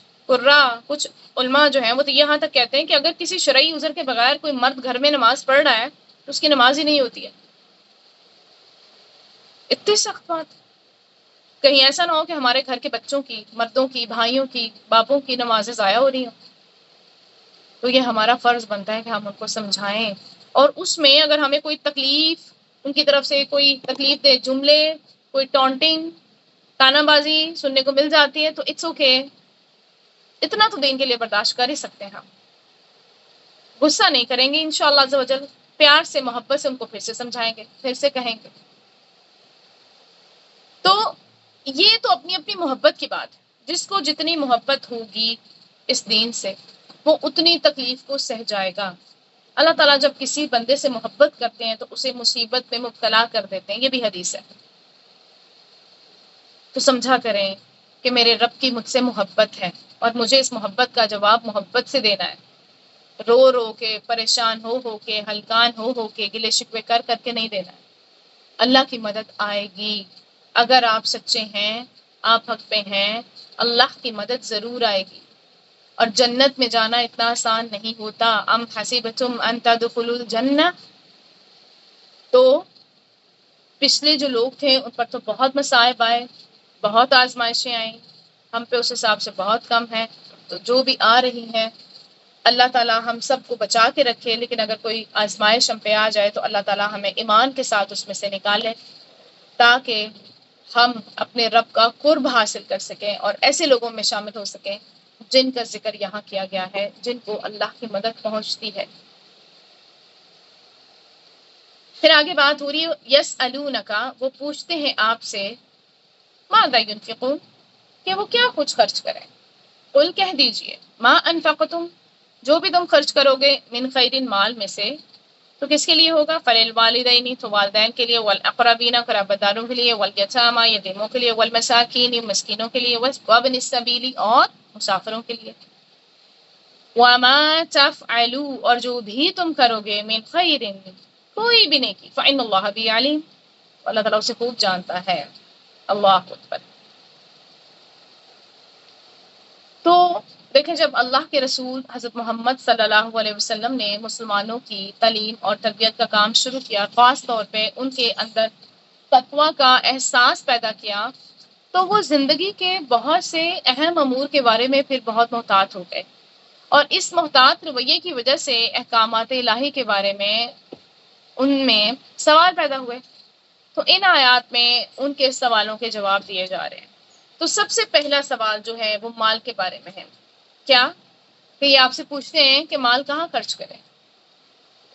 کچھ علماء جو ہیں وہ تو یہاں تک کہتے ہیں کہ اگر کسی شرعی عذر کے بغیر کوئی مرد گھر میں نماز پڑھ رہا ہے تو اس کی نماز ہی نہیں ہوتی ہے. اتنی سخت بات. کہیں ایسا نہ ہو کہ ہمارے گھر کے بچوں کی، مردوں کی، بھائیوں کی، باپوں کی نمازیں ضائع ہو رہی ہوں. تو یہ ہمارا فرض بنتا ہے کہ ہم ان کو سمجھائیں. اور اس میں اگر ہمیں کوئی تکلیف، ان کی طرف سے کوئی تکلیف دہ جملے، کوئی ٹونٹنگ، تانا بازی سننے کو مل جاتی ہے تو اٹس اوکے. اتنا تو دین کے لیے برداشت کر ہی سکتے ہیں ہم. غصہ نہیں کریں گے انشاءاللہ عز و جل، پیار سے، محبت سے ان کو پھر سے سمجھائیں گے، پھر سے کہیں گے. تو یہ تو اپنی اپنی محبت کی بات ہے. جس کو جتنی محبت ہوگی اس دین سے وہ اتنی تکلیف کو سہ جائے گا. اللہ تعالیٰ جب کسی بندے سے محبت کرتے ہیں تو اسے مصیبت میں مبتلا کر دیتے ہیں، یہ بھی حدیث ہے. تو سمجھا کریں کہ میرے رب کی مجھ سے محبت ہے اور مجھے اس محبت کا جواب محبت سے دینا ہے. رو رو کے، پریشان ہو کے، ہلکان ہو کے، گلے شکوے کر کے نہیں دینا ہے. اللہ کی مدد آئے گی. اگر آپ سچے ہیں، آپ حق پہ ہیں، اللہ کی مدد ضرور آئے گی. اور جنت میں جانا اتنا آسان نہیں ہوتا. ام حسبتم ان تدخلوا الجنہ. تو پچھلے جو لوگ تھے ان پر تو بہت مصائب آئے، بہت آزمائشیں آئیں، ہم پہ اس حساب سے بہت کم ہیں. تو جو بھی آ رہی ہیں اللہ تعالیٰ ہم سب کو بچا کے رکھے. لیکن اگر کوئی آزمائش ہم پہ آ جائے تو اللہ تعالیٰ ہمیں ایمان کے ساتھ اس میں سے نکالے تاکہ ہم اپنے رب کا قرب حاصل کر سکیں اور ایسے لوگوں میں شامل ہو سکیں جن کا ذکر یہاں کیا گیا ہے، جن کو اللہ کی مدد پہنچتی ہے. پھر آگے بات ہو رہی ہے یسألونک، وہ پوچھتے ہیں آپ سے، ماذا ينفقون، کہ وہ کیا کچھ خرچ کریں. قل کہہ دیجئے، ما انفقتم، جو بھی تم خرچ کرو گے، من خیر، مال میں سے، تو کس کے لیے ہوگا؟ فللوالدین، تو والدین کے لیے، والاقربین، قرابت داروں کے لیے، والیتامی، یتیموں کے لیے، والمساکین، مسکینوں کے لیے، وابن السبیل، اور مسافروں کے لیے. وما تفعلوا، اور جو بھی تم کرو گے، من خیر، کوئی بھی نہیں کی، فإن اللہ بھی علیم، اللہ تعالیٰ اسے خوب جانتا ہے. اللہ اکبر. تو دیکھیں جب اللہ کے رسول حضرت محمد صلی اللہ علیہ وسلم نے مسلمانوں کی تعلیم اور تربیت کا کام شروع کیا، خاص طور پہ ان کے اندر تقویٰ کا احساس پیدا کیا، تو وہ زندگی کے بہت سے اہم امور کے بارے میں پھر بہت محتاط ہو گئے. اور اس محتاط رویے کی وجہ سے احکامات الہی کے بارے میں ان میں سوال پیدا ہوئے تو ان آیات میں ان کے سوالوں کے جواب دیے جا رہے ہیں۔ تو سب سے پہلا سوال جو ہے وہ مال کے بارے میں ہے۔ کیا کہ یہ آپ سے پوچھتے ہیں کہ مال کہاں خرچ کریں۔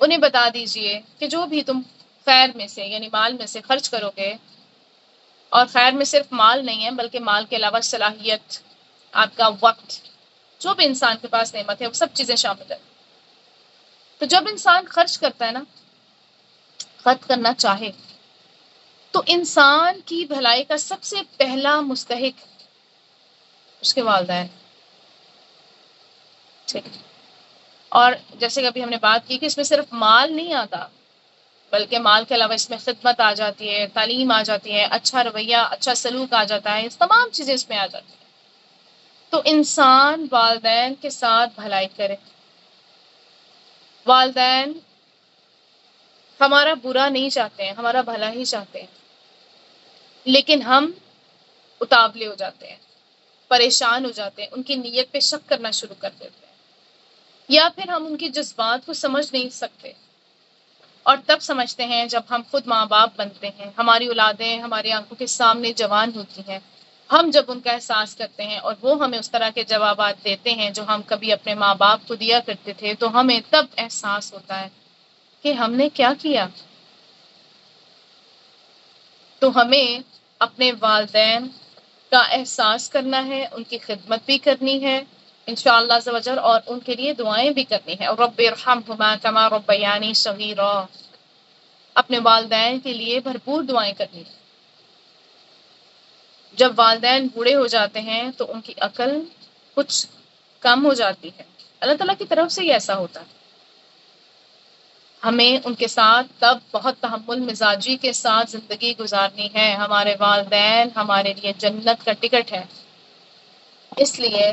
انہیں بتا دیجئے کہ جو بھی تم خیر میں سے یعنی مال میں سے خرچ کرو گے، اور خیر میں صرف مال نہیں ہے بلکہ مال کے علاوہ صلاحیت، آپ کا وقت، جو بھی انسان کے پاس نعمت ہے وہ سب چیزیں شامل ہیں۔ تو جب انسان خرچ کرتا ہے نا، خرچ کرنا چاہے، تو انسان کی بھلائی کا سب سے پہلا مستحق اس کے والدین۔ ٹھیک، اور جیسے کہ ابھی ہم نے بات کی کہ اس میں صرف مال نہیں آتا بلکہ مال کے علاوہ اس میں خدمت آ جاتی ہے، تعلیم آ جاتی ہے، اچھا رویہ، اچھا سلوک آ جاتا ہے، اس تمام چیزیں اس میں آ جاتی ہیں۔ تو انسان والدین کے ساتھ بھلائی کرے۔ والدین ہمارا برا نہیں چاہتے ہیں، ہمارا بھلا ہی چاہتے ہیں، لیکن ہم اتاولے ہو جاتے ہیں، پریشان ہو جاتے ہیں، ان کی نیت پہ شک کرنا شروع کر دیتے ہیں، یا پھر ہم ان کی جذبات کو سمجھ نہیں سکتے، اور تب سمجھتے ہیں جب ہم خود ماں باپ بنتے ہیں، ہماری اولادیں ہماری آنکھوں کے سامنے جوان ہوتی ہیں، ہم جب ان کا احساس کرتے ہیں اور وہ ہمیں اس طرح کے جوابات دیتے ہیں جو ہم کبھی اپنے ماں باپ کو دیا کرتے تھے، تو ہمیں تب احساس ہوتا ہے کہ ہم نے کیا کیا۔ تو ہمیں اپنے والدین کا احساس کرنا ہے، ان کی خدمت بھی کرنی ہے انشاءاللہ عز و جل، اور ان کے لیے دعائیں بھی کرنی ہے۔ اور رب ارحمہما کما ربیانی صغیرا، اپنے والدین کے لیے بھرپور دعائیں کرنی ہے۔ جب والدین بوڑھے ہو جاتے ہیں تو ان کی عقل کچھ کم ہو جاتی ہے، اللہ تعالیٰ کی طرف سے ہی ایسا ہوتا ہے۔ ہمیں ان کے ساتھ تب بہت تحمل مزاجی کے ساتھ زندگی گزارنی ہے۔ ہمارے والدین ہمارے لیے جنت کا ٹکٹ ہے، اس لیے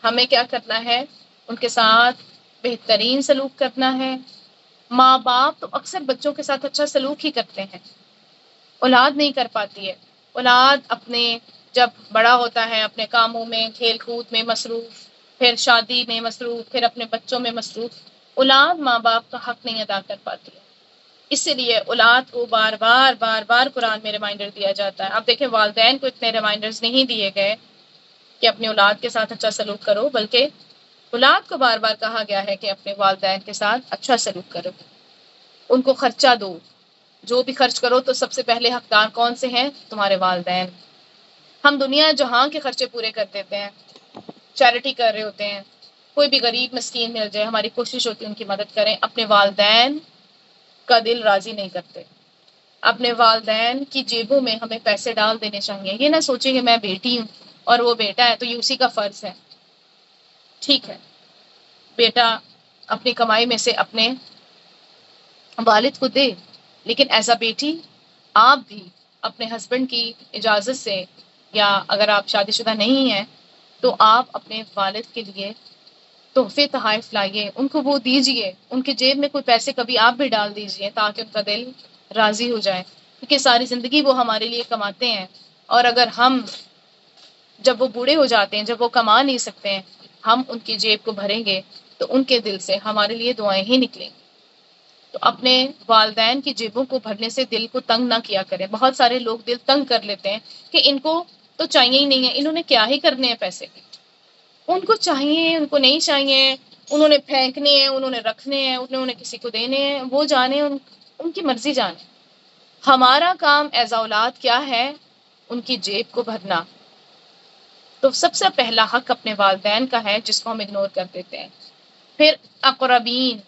ہمیں کیا کرنا ہے، ان کے ساتھ بہترین سلوک کرنا ہے۔ ماں باپ تو اکثر بچوں کے ساتھ اچھا سلوک ہی کرتے ہیں، اولاد نہیں کر پاتی ہے۔ اولاد اپنے جب بڑا ہوتا ہے اپنے کاموں میں، کھیل کود میں مصروف، پھر شادی میں مصروف، پھر اپنے بچوں میں مصروف، اولاد ماں باپ کا حق نہیں ادا کر پاتی ہے۔ اسی لیے اولاد کو بار بار قرآن میں ریمائنڈر دیا جاتا ہے۔ اب دیکھیں والدین کو اتنے ریمائنڈرز نہیں دیے گئے کہ اپنی اولاد کے ساتھ اچھا سلوک کرو، بلکہ اولاد کو بار بار کہا گیا ہے کہ اپنے والدین کے ساتھ اچھا سلوک کرو، ان کو خرچہ دو، جو بھی خرچ کرو تو سب سے پہلے حقدار کون سے ہیں؟ تمہارے والدین۔ ہم دنیا جہاں کے خرچے پورے کر دیتے ہیں، چیریٹی کر رہے ہوتے ہیں، کوئی بھی غریب مسکین مل جائے ہماری کوشش ہوتی ہے ان کی مدد کریں، اپنے والدین کا دل راضی نہیں کرتے۔ اپنے والدین کی جیبوں میں ہمیں پیسے ڈال دینے چاہیے، یہ نہ سوچیں کہ میں بیٹی ہوں اور وہ بیٹا ہے تو یہ اسی کا فرض ہے۔ ٹھیک ہے، بیٹا اپنی کمائی میں سے اپنے والد کو دے، لیکن ایز اے بیٹی آپ بھی اپنے ہسبینڈ کی اجازت سے، یا اگر آپ شادی شدہ نہیں ہیں تو آپ اپنے والد کے لیے تحفے تحائف لائیے، ان کو وہ دیجئے، ان کے جیب میں کوئی پیسے کبھی آپ بھی ڈال دیجئے تاکہ ان کا دل راضی ہو جائے، کیونکہ ساری زندگی وہ ہمارے لیے کماتے ہیں، اور اگر ہم جب وہ بوڑھے ہو جاتے ہیں، جب وہ کما نہیں سکتے ہیں، ہم ان کی جیب کو بھریں گے تو ان کے دل سے ہمارے لیے دعائیں ہی نکلیں گی۔ تو اپنے والدین کی جیبوں کو بھرنے سے دل کو تنگ نہ کیا کریں۔ بہت سارے لوگ دل تنگ کر لیتے ہیں کہ ان کو تو چاہیے ہی نہیں ہے، انہوں نے کیا ہی کرنے ہیں پیسے، ان کو چاہیے، ان کو نہیں چاہیے، انہوں نے پھینکنے ہیں، انہوں نے رکھنے ہیں، انہوں نے کسی کو دینے ہیں، وہ جانے، ان کی مرضی جانے۔ ہمارا کام ایز اولاد کیا ہے؟ ان کی جیب کو بھرنا۔ تو سب سے پہلا حق اپنے والدین کا ہے جس کو ہم اگنور کر دیتے ہیں۔ پھر اقربین،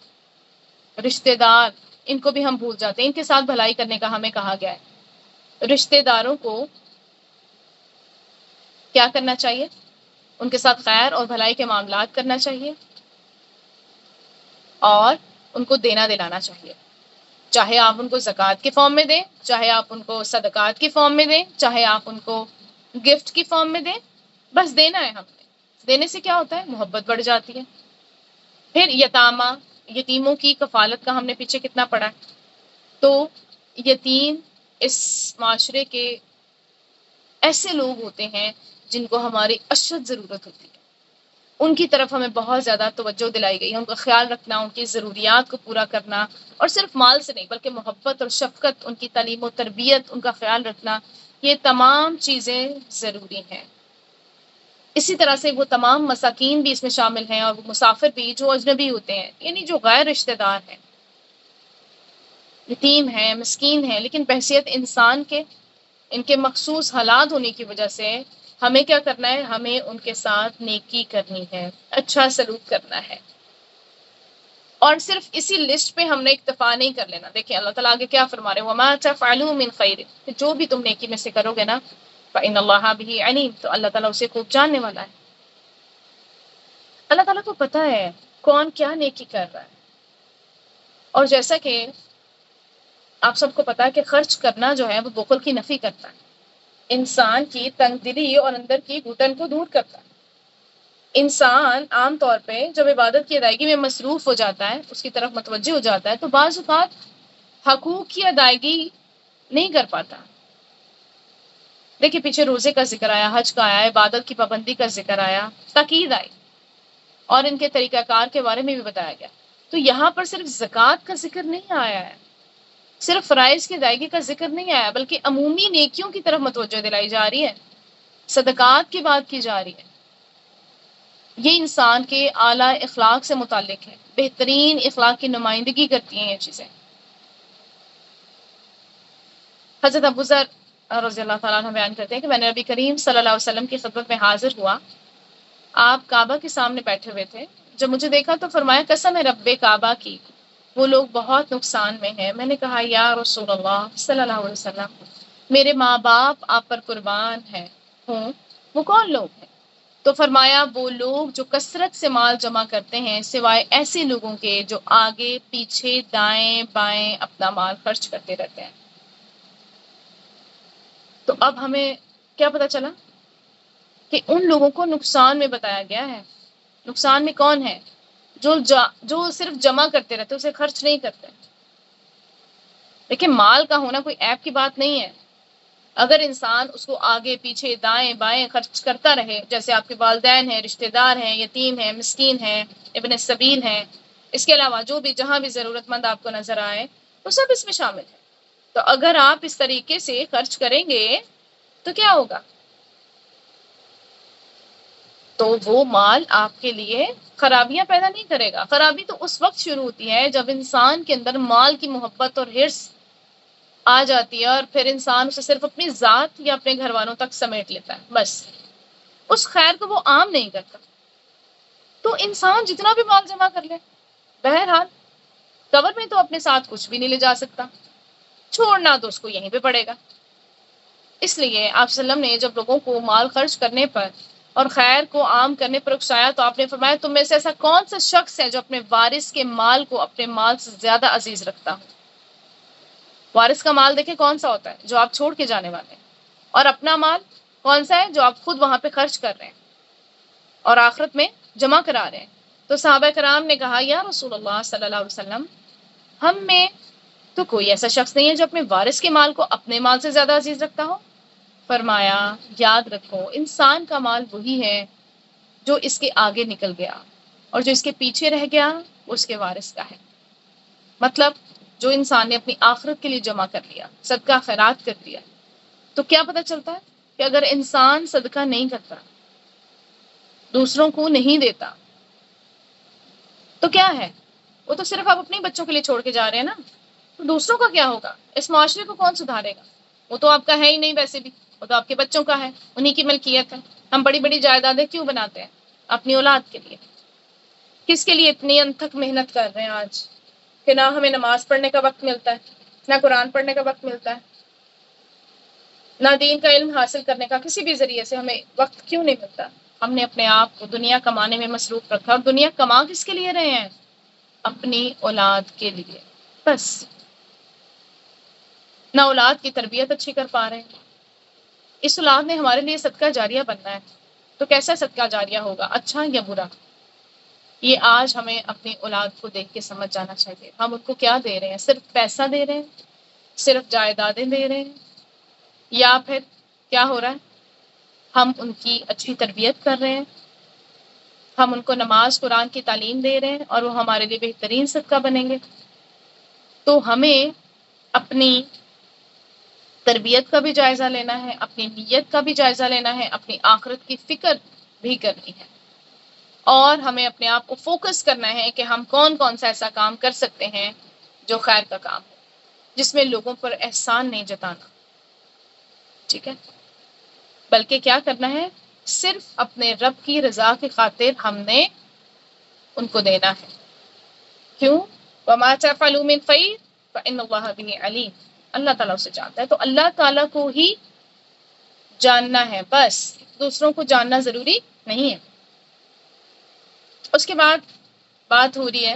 رشتہ دار، ان کو بھی ہم بھول جاتے ہیں، ان کے ساتھ بھلائی کرنے کا ہمیں کہا گیا ہے۔ رشتہ داروں کو کیا کرنا چاہیے؟ ان کے ساتھ خیر اور بھلائی کے معاملات کرنا چاہیے، اور ان کو دینا دلانا چاہیے، چاہے آپ ان کو زکوٰۃ کے فارم میں دیں، چاہے آپ ان کو صدقات کی فارم میں دیں، چاہے آپ ان کو گفٹ کی فارم میں دیں، بس دینا ہے ہم نے۔ دینے سے کیا ہوتا ہے؟ محبت بڑھ جاتی ہے۔ پھر یتامہ، یتیموں کی کفالت کا ہم نے پیچھے کتنا پڑھا ہے۔ تو یتیم اس معاشرے کے ایسے لوگ ہوتے ہیں جن کو ہماری اشد ضرورت ہوتی ہے، ان کی طرف ہمیں بہت زیادہ توجہ دلائی گئی ہے، ان کا خیال رکھنا، ان کی ضروریات کو پورا کرنا، اور صرف مال سے نہیں بلکہ محبت اور شفقت، ان کی تعلیم و تربیت، ان کا خیال رکھنا، یہ تمام چیزیں ضروری ہیں۔ اسی طرح سے وہ تمام مساکین بھی اس میں شامل ہیں، اور وہ مسافر بھی جو اجنبی ہوتے ہیں، یعنی جو غیر رشتہ دار ہیں، یتیم ہیں، مسکین ہیں، لیکن بحیثیت انسان کے ان کے مخصوص حالات ہونے کی وجہ سے ہمیں کیا کرنا ہے؟ ہمیں ان کے ساتھ نیکی کرنی ہے، اچھا سلوک کرنا ہے۔ اور صرف اسی لسٹ پہ ہم نے اکتفا نہیں کر لینا۔ دیکھیں اللہ تعالیٰ آگے کیا فرما رہے ہیں، وَمَا تَفْعَلُوا مِنْ خَيْرٍ، کہ جو بھی تم نیکی میں سے کرو گے نا، فَإِنَّ اللَّهَ بِهِ عَلِيمٌ، تو اللہ تعالیٰ اسے خوب جاننے والا ہے۔ اللہ تعالیٰ کو پتہ ہے کون کیا نیکی کر رہا ہے۔ اور جیسا کہ آپ سب کو پتا ہے کہ خرچ کرنا جو ہے وہ بخل کی نفی کرتا ہے، انسان کی تنگ دلی اور اندر کی گھٹن کو دور کرتا ہے۔ انسان عام طور پہ جب عبادت کی ادائیگی میں مصروف ہو جاتا ہے، اس کی طرف متوجہ ہو جاتا ہے، تو بعض اوقات حقوق کی ادائیگی نہیں کر پاتا۔ دیکھیں پیچھے روزے کا ذکر آیا، حج کا آیا، عبادت کی پابندی کا ذکر آیا، تاکید آئی، اور ان کے طریقہ کار کے بارے میں بھی بتایا گیا۔ تو یہاں پر صرف زکوٰۃ کا ذکر نہیں آیا ہے، صرف فرائض کی ادائیگی کا ذکر نہیں آیا، بلکہ عمومی نیکیوں کی طرف متوجہ دلائی جا رہی ہے، صدقات کی بات کی جا رہی ہے۔ یہ انسان کے اعلیٰ اخلاق سے متعلق ہے، بہترین اخلاق کی نمائندگی کرتی ہیں یہ چیزیں۔ حضرت ابو ذر رضی اللہ تعالیٰ عنہ بیان کرتے ہیں کہ میں نے نبی کریم صلی اللہ علیہ وسلم کی خدمت میں حاضر ہوا، آپ کعبہ کے سامنے بیٹھے ہوئے تھے۔ جب مجھے دیکھا تو فرمایا، قسم ہے رب کعبہ کی، وہ لوگ بہت نقصان میں ہیں۔ میں نے کہا یا رسول اللہ صلی اللہ علیہ وسلم، میرے ماں باپ آپ پر قربان ہیں ہوں، وہ کون لوگ ہیں؟ تو فرمایا وہ لوگ جو کثرت سے مال جمع کرتے ہیں سوائے ایسے لوگوں کے جو آگے پیچھے دائیں بائیں اپنا مال خرچ کرتے رہتے ہیں۔ تو اب ہمیں کیا پتہ چلا کہ ان لوگوں کو نقصان میں بتایا گیا ہے۔ نقصان میں کون ہے؟ جو صرف جمع کرتے رہتے، اسے خرچ نہیں کرتے۔ لیکن مال کا ہونا کوئی عیب کی بات نہیں ہے، اگر انسان اس کو آگے پیچھے دائیں بائیں خرچ کرتا رہے، جیسے آپ کے والدین ہیں، رشتہ دار ہیں، یتیم ہیں، مسکین ہیں، ابن السبیل ہیں، اس کے علاوہ جو بھی جہاں بھی ضرورت مند آپ کو نظر آئے، وہ سب اس میں شامل ہے۔ تو اگر آپ اس طریقے سے خرچ کریں گے تو کیا ہوگا؟ تو وہ مال آپ کے لیے خرابیاں پیدا نہیں کرے گا۔ خرابی تو اس وقت شروع ہوتی ہے جب انسان کے اندر مال کی محبت اور حرص آ جاتی ہے، اور پھر انسان اسے صرف اپنی ذات یا اپنے گھر والوں تک سمیٹ لیتا ہے، بس اس خیر کو وہ عام نہیں کرتا۔ تو انسان جتنا بھی مال جمع کر لے، بہرحال قبر میں تو اپنے ساتھ کچھ بھی نہیں لے جا سکتا، چھوڑنا تو اس کو یہیں پہ پڑے گا۔ اس لیے آپ صلی اللہ علیہ وسلم نے جب لوگوں کو مال خرچ کرنے پر اور خیر کو عام کرنے پر اکسایا، تو آپ نے فرمایا تم میں سے ایسا کون سا شخص ہے جو اپنے وارث کے مال کو اپنے مال سے زیادہ عزیز رکھتا ہو؟ وارث کا مال دیکھیں کون سا ہوتا ہے؟ جو آپ چھوڑ کے جانے والے ہیں۔ اور اپنا مال کون سا ہے؟ جو آپ خود وہاں پہ خرچ کر رہے ہیں اور آخرت میں جمع کرا رہے ہیں۔ تو صحابہ کرام نے کہا یا رسول اللہ صلی اللہ علیہ وسلم، ہم میں تو کوئی ایسا شخص نہیں ہے جو اپنے وارث کے مال کو اپنے مال سے زیادہ عزیز رکھتا ہو۔ فرمایا یاد رکھو، انسان کا مال وہی ہے جو اس کے آگے نکل گیا، اور جو اس کے پیچھے رہ گیا وہ اس کے وارث کا ہے۔ مطلب جو انسان نے اپنی آخرت کے لیے جمع کر لیا، صدقہ خیرات کر دیا، تو کیا پتہ چلتا ہے کہ اگر انسان صدقہ نہیں کرتا، دوسروں کو نہیں دیتا، تو کیا ہے؟ وہ تو صرف آپ اپنے بچوں کے لیے چھوڑ کے جا رہے ہیں نا، تو دوسروں کا کیا ہوگا؟ اس معاشرے کو کون سدھارے گا؟ وہ تو آپ کا ہے ہی نہیں، ویسے بھی وہ تو آپ کے بچوں کا ہے، انہی کی ملکیت ہے۔ ہم بڑی بڑی جائیدادیں کیوں بناتے ہیں؟ اپنی اولاد کے لیے۔ کس کے لیے اتنی انتھک محنت کر رہے ہیں آج کہ نہ ہمیں نماز پڑھنے کا وقت ملتا ہے، نہ قرآن پڑھنے کا وقت ملتا ہے، نہ دین کا علم حاصل کرنے کا کسی بھی ذریعے سے ہمیں وقت کیوں نہیں ملتا؟ ہم نے اپنے آپ کو دنیا کمانے میں مصروف رکھا، اور دنیا کما کس کے لیے رہے ہیں؟ اپنی اولاد کے لیے، بس۔ نہ اولاد کی تربیت اچھی کر پا رہے ہیں۔ اس اولاد نے ہمارے لیے صدقہ جاریہ بننا ہے، تو کیسا صدقہ جاریہ ہوگا، اچھا یا برا؟ یہ آج ہمیں اپنی اولاد کو دیکھ کے سمجھ جانا چاہیے۔ ہم ان کو کیا دے رہے ہیں؟ صرف پیسہ دے رہے ہیں؟ صرف جائیدادیں دے رہے ہیں؟ یا پھر کیا ہو رہا ہے؟ ہم ان کی اچھی تربیت کر رہے ہیں، ہم ان کو نماز قرآن کی تعلیم دے رہے ہیں اور وہ ہمارے لیے بہترین صدقہ بنیں گے، تو ہمیں اپنی تربیت کا بھی جائزہ لینا ہے، اپنی نیت کا بھی جائزہ لینا ہے، اپنی آخرت کی فکر بھی کرنی ہے، اور ہمیں اپنے آپ کو فوکس کرنا ہے کہ ہم کون کون سا ایسا کام کر سکتے ہیں جو خیر کا کام ہو، جس میں لوگوں پر احسان نہیں جتانا، ٹھیک ہے، بلکہ کیا کرنا ہے، صرف اپنے رب کی رضا کی خاطر ہم نے ان کو دینا ہے۔ کیوں؟ وَمَا تَفْعَلُوا مِنْ خَيْرٍ فَإِنَّ اللَّهَ بِهِ عَلِيمٌ، اللہ تعالیٰ اسے جانتا ہے، تو اللہ تعالیٰ کو ہی جاننا ہے، بس دوسروں کو جاننا ضروری نہیں ہے۔ اس کے بعد بات ہو رہی ہے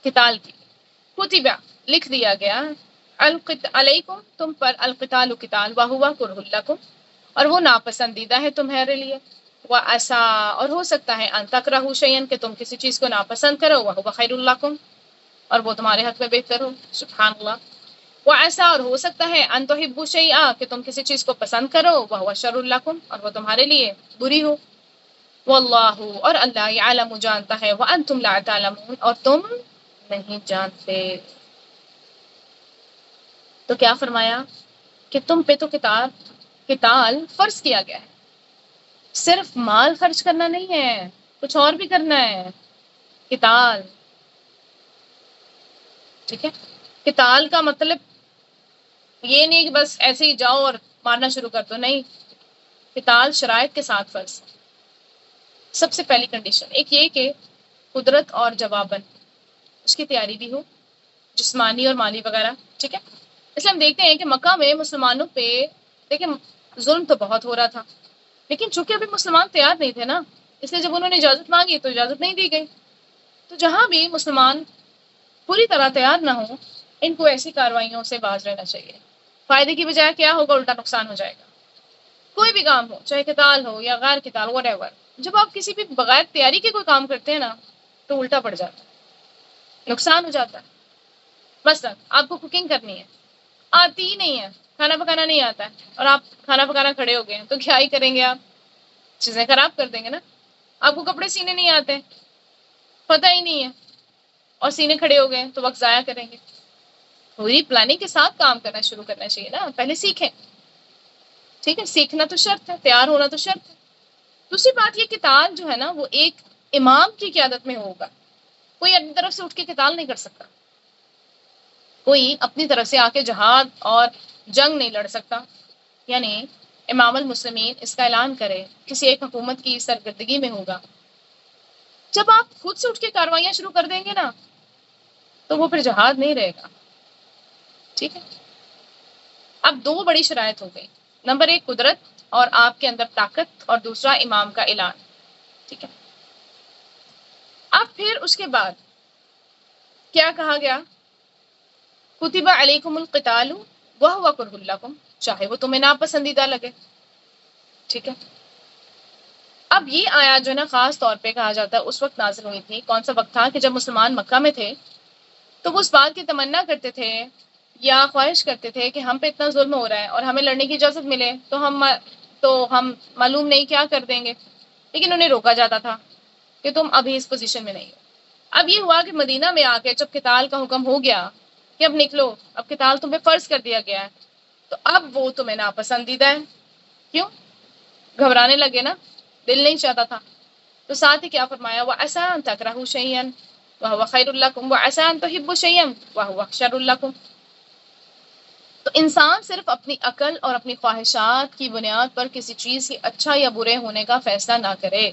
قتال کی۔ کتبہ لکھ دیا گیا، علیکم تم پر، القتال قتال، وہوا کرہ لکم اور وہ ناپسندیدہ ہے تمہارے لیے، وعسیٰ اور ہو سکتا ہے ان تکرہوا شیئا کہ تم کسی چیز کو ناپسند کرو، وہو خیر لکم اور وہ تمہارے حق میں بہتر ہو، سبحان اللہ، وعسیٰ اور ہو سکتا ہے ان تحبوا شیئا کہ تم کسی چیز کو پسند کرو، وہو شر لکم اور وہ تمہارے لیے بری ہو، واللہ اور اللہ یعلم جانتا ہے، وانتم لا تعلمون اور تم نہیں جانتے۔ تو کیا فرمایا کہ تم پہ تو قتال فرض کیا گیا ہے، صرف مال خرچ کرنا نہیں ہے، کچھ اور بھی کرنا ہے، قتال، ٹھیک ہے۔ قتال کا مطلب یہ نہیں کہ بس ایسے ہی جاؤ اور مارنا شروع کر دو، نہیں، قتال شرائط کے ساتھ فرض۔ سب سے پہلی کنڈیشن ایک یہ کہ قدرت اور جواباً اس کی تیاری بھی ہو، جسمانی اور مالی وغیرہ، ٹھیک ہے۔ اس لیے ہم دیکھتے ہیں کہ مکہ میں مسلمانوں پہ دیکھیں ظلم تو بہت ہو رہا تھا، لیکن چونکہ ابھی مسلمان تیار نہیں تھے نا، اس لیے جب انہوں نے اجازت مانگی تو اجازت نہیں دی گئی۔ تو جہاں بھی مسلمان پوری طرح تیار نہ ہوں، ان کو ایسی کارروائیوں سے باز رہنا چاہیے۔ فائدے کی بجائے کیا ہوگا، الٹا نقصان ہو جائے گا۔ کوئی بھی کام ہو، چاہے قتال ہو یا غیر قتال، وٹ ایور، جب آپ کسی بھی بغیر تیاری کے کوئی کام کرتے ہیں نا تو الٹا پڑ جاتا ہے، نقصان ہو جاتا ہے۔ مثلا آپ کو کوکنگ کرنی ہے، آتی ہی نہیں ہے، کھانا پکانا نہیں آتا ہے، اور آپ کھانا پکانا کھڑے ہو گئے ہیں، تو کیا ہی کریں گے آپ، چیزیں خراب کر دیں گے نا۔ آپ کو کپڑے سینے نہیں آتے، پتہ ہی نہیں ہے، اور سینے کھڑے ہو گئے تو وقت ضائع کریں گے۔ پوری پلاننگ کے ساتھ کام کرنا شروع کرنا چاہیے نا، پہلے سیکھیں، ٹھیک ہے، سیکھنا تو شرط ہے، تیار ہونا تو شرط ہے۔ دوسری بات یہ قتال جو ہے نا وہ ایک امام کی قیادت میں ہوگا، کوئی اپنی طرف سے اٹھ کے قتال نہیں کر سکتا، کوئی اپنی طرف سے آ کے جہاد اور جنگ نہیں لڑ سکتا، یعنی امام المسلمین اس کا اعلان کرے، کسی ایک حکومت کی سرکردگی میں ہوگا۔ جب آپ خود سے اٹھ کے کاروائیاں شروع کر دیں گے نا تو وہ پھر جہاد نہیں رہے گا، ٹھیک ہے۔ اب دو بڑی شرائط ہو گئی، نمبر ایک قدرت اور آپ کے اندر طاقت، اور دوسرا امام کا اعلان، ٹھیک ہے۔ اب پھر اس کے بعد کیا کہا گیا، کتب علیکم القتال وہو کرہ لکم، چاہے وہ تمہیں ناپسندیدہ لگے، ٹھیک ہے۔ اب یہ آیات جو ہے نا خاص طور پہ کہا جاتا ہے اس وقت نازل ہوئی تھی، کون سا وقت تھا کہ جب مسلمان مکہ میں تھے، تو وہ اس بات کی تمنا کرتے تھے یا خواہش کرتے تھے کہ ہم پہ اتنا ظلم ہو رہا ہے اور ہمیں لڑنے کی اجازت ملے تو ہم معلوم نہیں کیا کر دیں گے، لیکن انہیں روکا جاتا تھا کہ تم ابھی اس پوزیشن میں نہیں ہو۔ اب یہ ہوا کہ مدینہ میں آ کے جب قتال کا حکم ہو گیا کہ اب نکلو، اب قتال تمہیں فرض کر دیا گیا ہے، تو اب وہ تمہیں ناپسندیدہ ہے، کیوں؟ گھبرانے لگے نا، دل نہیں چاہتا تھا، تو ساتھ ہی کیا فرمایا، وَعَسَىٰ أَن تَكْرَهُوا شَيْئًا وَهُوَ خَيْرٌ لَكُمْ وَعَسَىٰ أَن تُحِبُّوا شَيْئًا وَهُوَ شَرٌ لَكُمْ۔ تو انسان صرف اپنی عقل اور اپنی خواہشات کی بنیاد پر کسی چیز کے اچھا یا برے ہونے کا فیصلہ نہ کرے،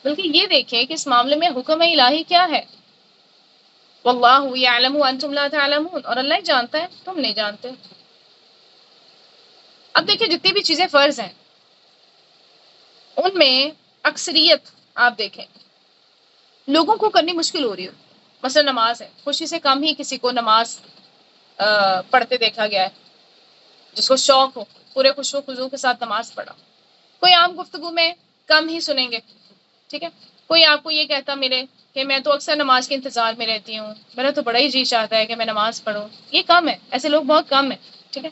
بلکہ یہ دیکھے کہ اس معاملے میں حکم الہی کیا ہے، واللہ یعلم وانتم لا تعلمون، اور اللہ ہی جانتا ہے تم نہیں جانتے۔ اب دیکھیں جتنی بھی چیزیں فرض ہیں ان میں اکثریت آپ دیکھیں لوگوں کو کرنی مشکل ہو رہی ہو، مثلا نماز ہے، خوشی سے کم ہی کسی کو نماز پڑھتے دیکھا گیا ہے، جس کو شوق ہو پورے خوش و خضوع کے ساتھ نماز پڑھا، کوئی عام گفتگو میں کم ہی سنیں گے، ٹھیک ہے۔ کوئی آپ کو یہ کہتا ملے کہ میں تو اکثر نماز کے انتظار میں رہتی ہوں، میرا تو بڑا ہی جی چاہتا ہے کہ میں نماز پڑھوں، یہ کم ہے، ایسے لوگ بہت کم ہیں، ٹھیک ہے۔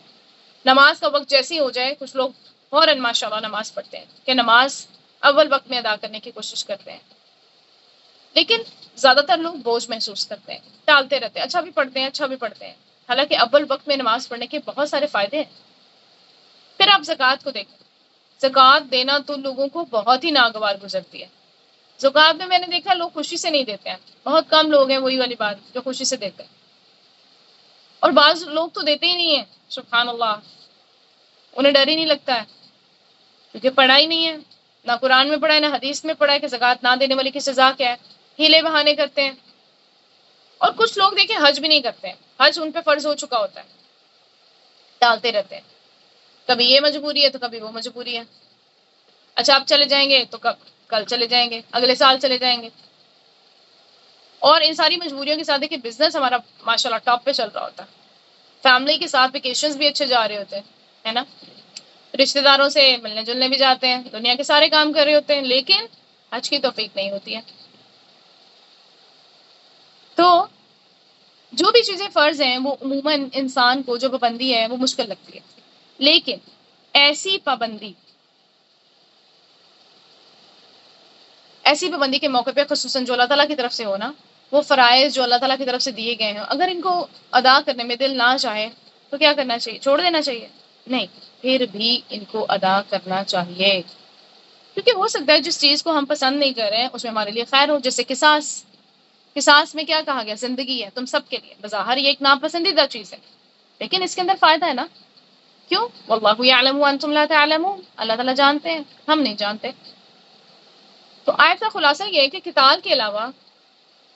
نماز کا وقت جیسے ہی ہو جائے کچھ لوگ فوراً ماشاء اللہ نماز پڑھتے ہیں کہ نماز اول وقت میں ادا کرنے کی کوشش کرتے ہیں، لیکن زیادہ تر لوگ بوجھ محسوس کرتے ہیں، ٹالتے رہتے ہیں، اچھا بھی پڑھتے ہیں اچھا بھی پڑھتے ہیں، حالانکہ اول وقت میں نماز پڑھنے کے بہت سارے فائدے ہیں۔ پھر آپ زکوٰۃ کو دیکھیں، زکوٰۃ دینا تو لوگوں کو بہت ہی ناگوار گزرتی ہے۔ زکوٰۃ میں نے دیکھا لوگ خوشی سے نہیں دیتے ہیں، بہت کم لوگ ہیں وہی والی بات جو خوشی سے دیتے ہیں، اور بعض لوگ تو دیتے ہی نہیں ہیں، سبحان اللہ، انہیں ڈر ہی نہیں لگتا ہے، کیونکہ پڑھا ہی نہیں ہے، نہ قرآن میں پڑھا ہے نہ حدیث میں پڑھا ہے کہ زکوٰۃ نہ دینے والے کی سزا کیا ہے، ہیلے بہانے کرتے ہیں۔ اور کچھ لوگ دیکھیں حج بھی نہیں کرتے ہیں، حج ان پہ فرض ہو چکا ہوتا ہے، ٹالتے رہتے ہیں، کبھی یہ مجبوری ہے تو کبھی وہ مجبوری ہے، اچھا آپ چلے جائیں گے تو کل چلے جائیں گے، اگلے سال چلے جائیں گے، اور ان ساری مجبوریوں کے ساتھ دیکھیں بزنس ہمارا ماشاء اللہ ٹاپ پہ چل رہا ہوتا ہے، فیملی کے ساتھ ویکیشنز بھی اچھے جا رہے ہوتے ہیں، ہے نا، رشتہ داروں سے ملنے جلنے بھی جاتے ہیں، دنیا کے سارے کام کر رہے ہوتے ہیں، لیکن حج کی توفیق نہیں ہوتی ہے۔ تو جو بھی چیزیں فرض ہیں وہ عموماً انسان کو جو پابندی ہے وہ مشکل لگتی ہے، لیکن ایسی پابندی کے موقع پہ خصوصاً جو اللہ تعالیٰ کی طرف سے ہو نا، وہ فرائض جو اللہ تعالیٰ کی طرف سے دیے گئے ہیں، اگر ان کو ادا کرنے میں دل نہ چاہے تو کیا کرنا چاہیے؟ چھوڑ دینا چاہیے؟ نہیں، پھر بھی ان کو ادا کرنا چاہیے، کیونکہ ہو سکتا ہے جس چیز کو ہم پسند نہیں کر رہے ہیں اس میں ہمارے لیے خیر ہو، جیسے قصاص میں کیا کہا گیا؟ زندگی ہے تم سب کے لیے، بظاہر یہ ایک ناپسندیدہ چیز ہے لیکن اس کے اندر فائدہ ہے نا، کیوں؟ واللہ یعلم وانتم لا تعلمون، اللہ تعالیٰ جانتے ہیں ہم نہیں جانتے۔ تو آیت کا خلاصہ یہ ہے کہ قتال کے علاوہ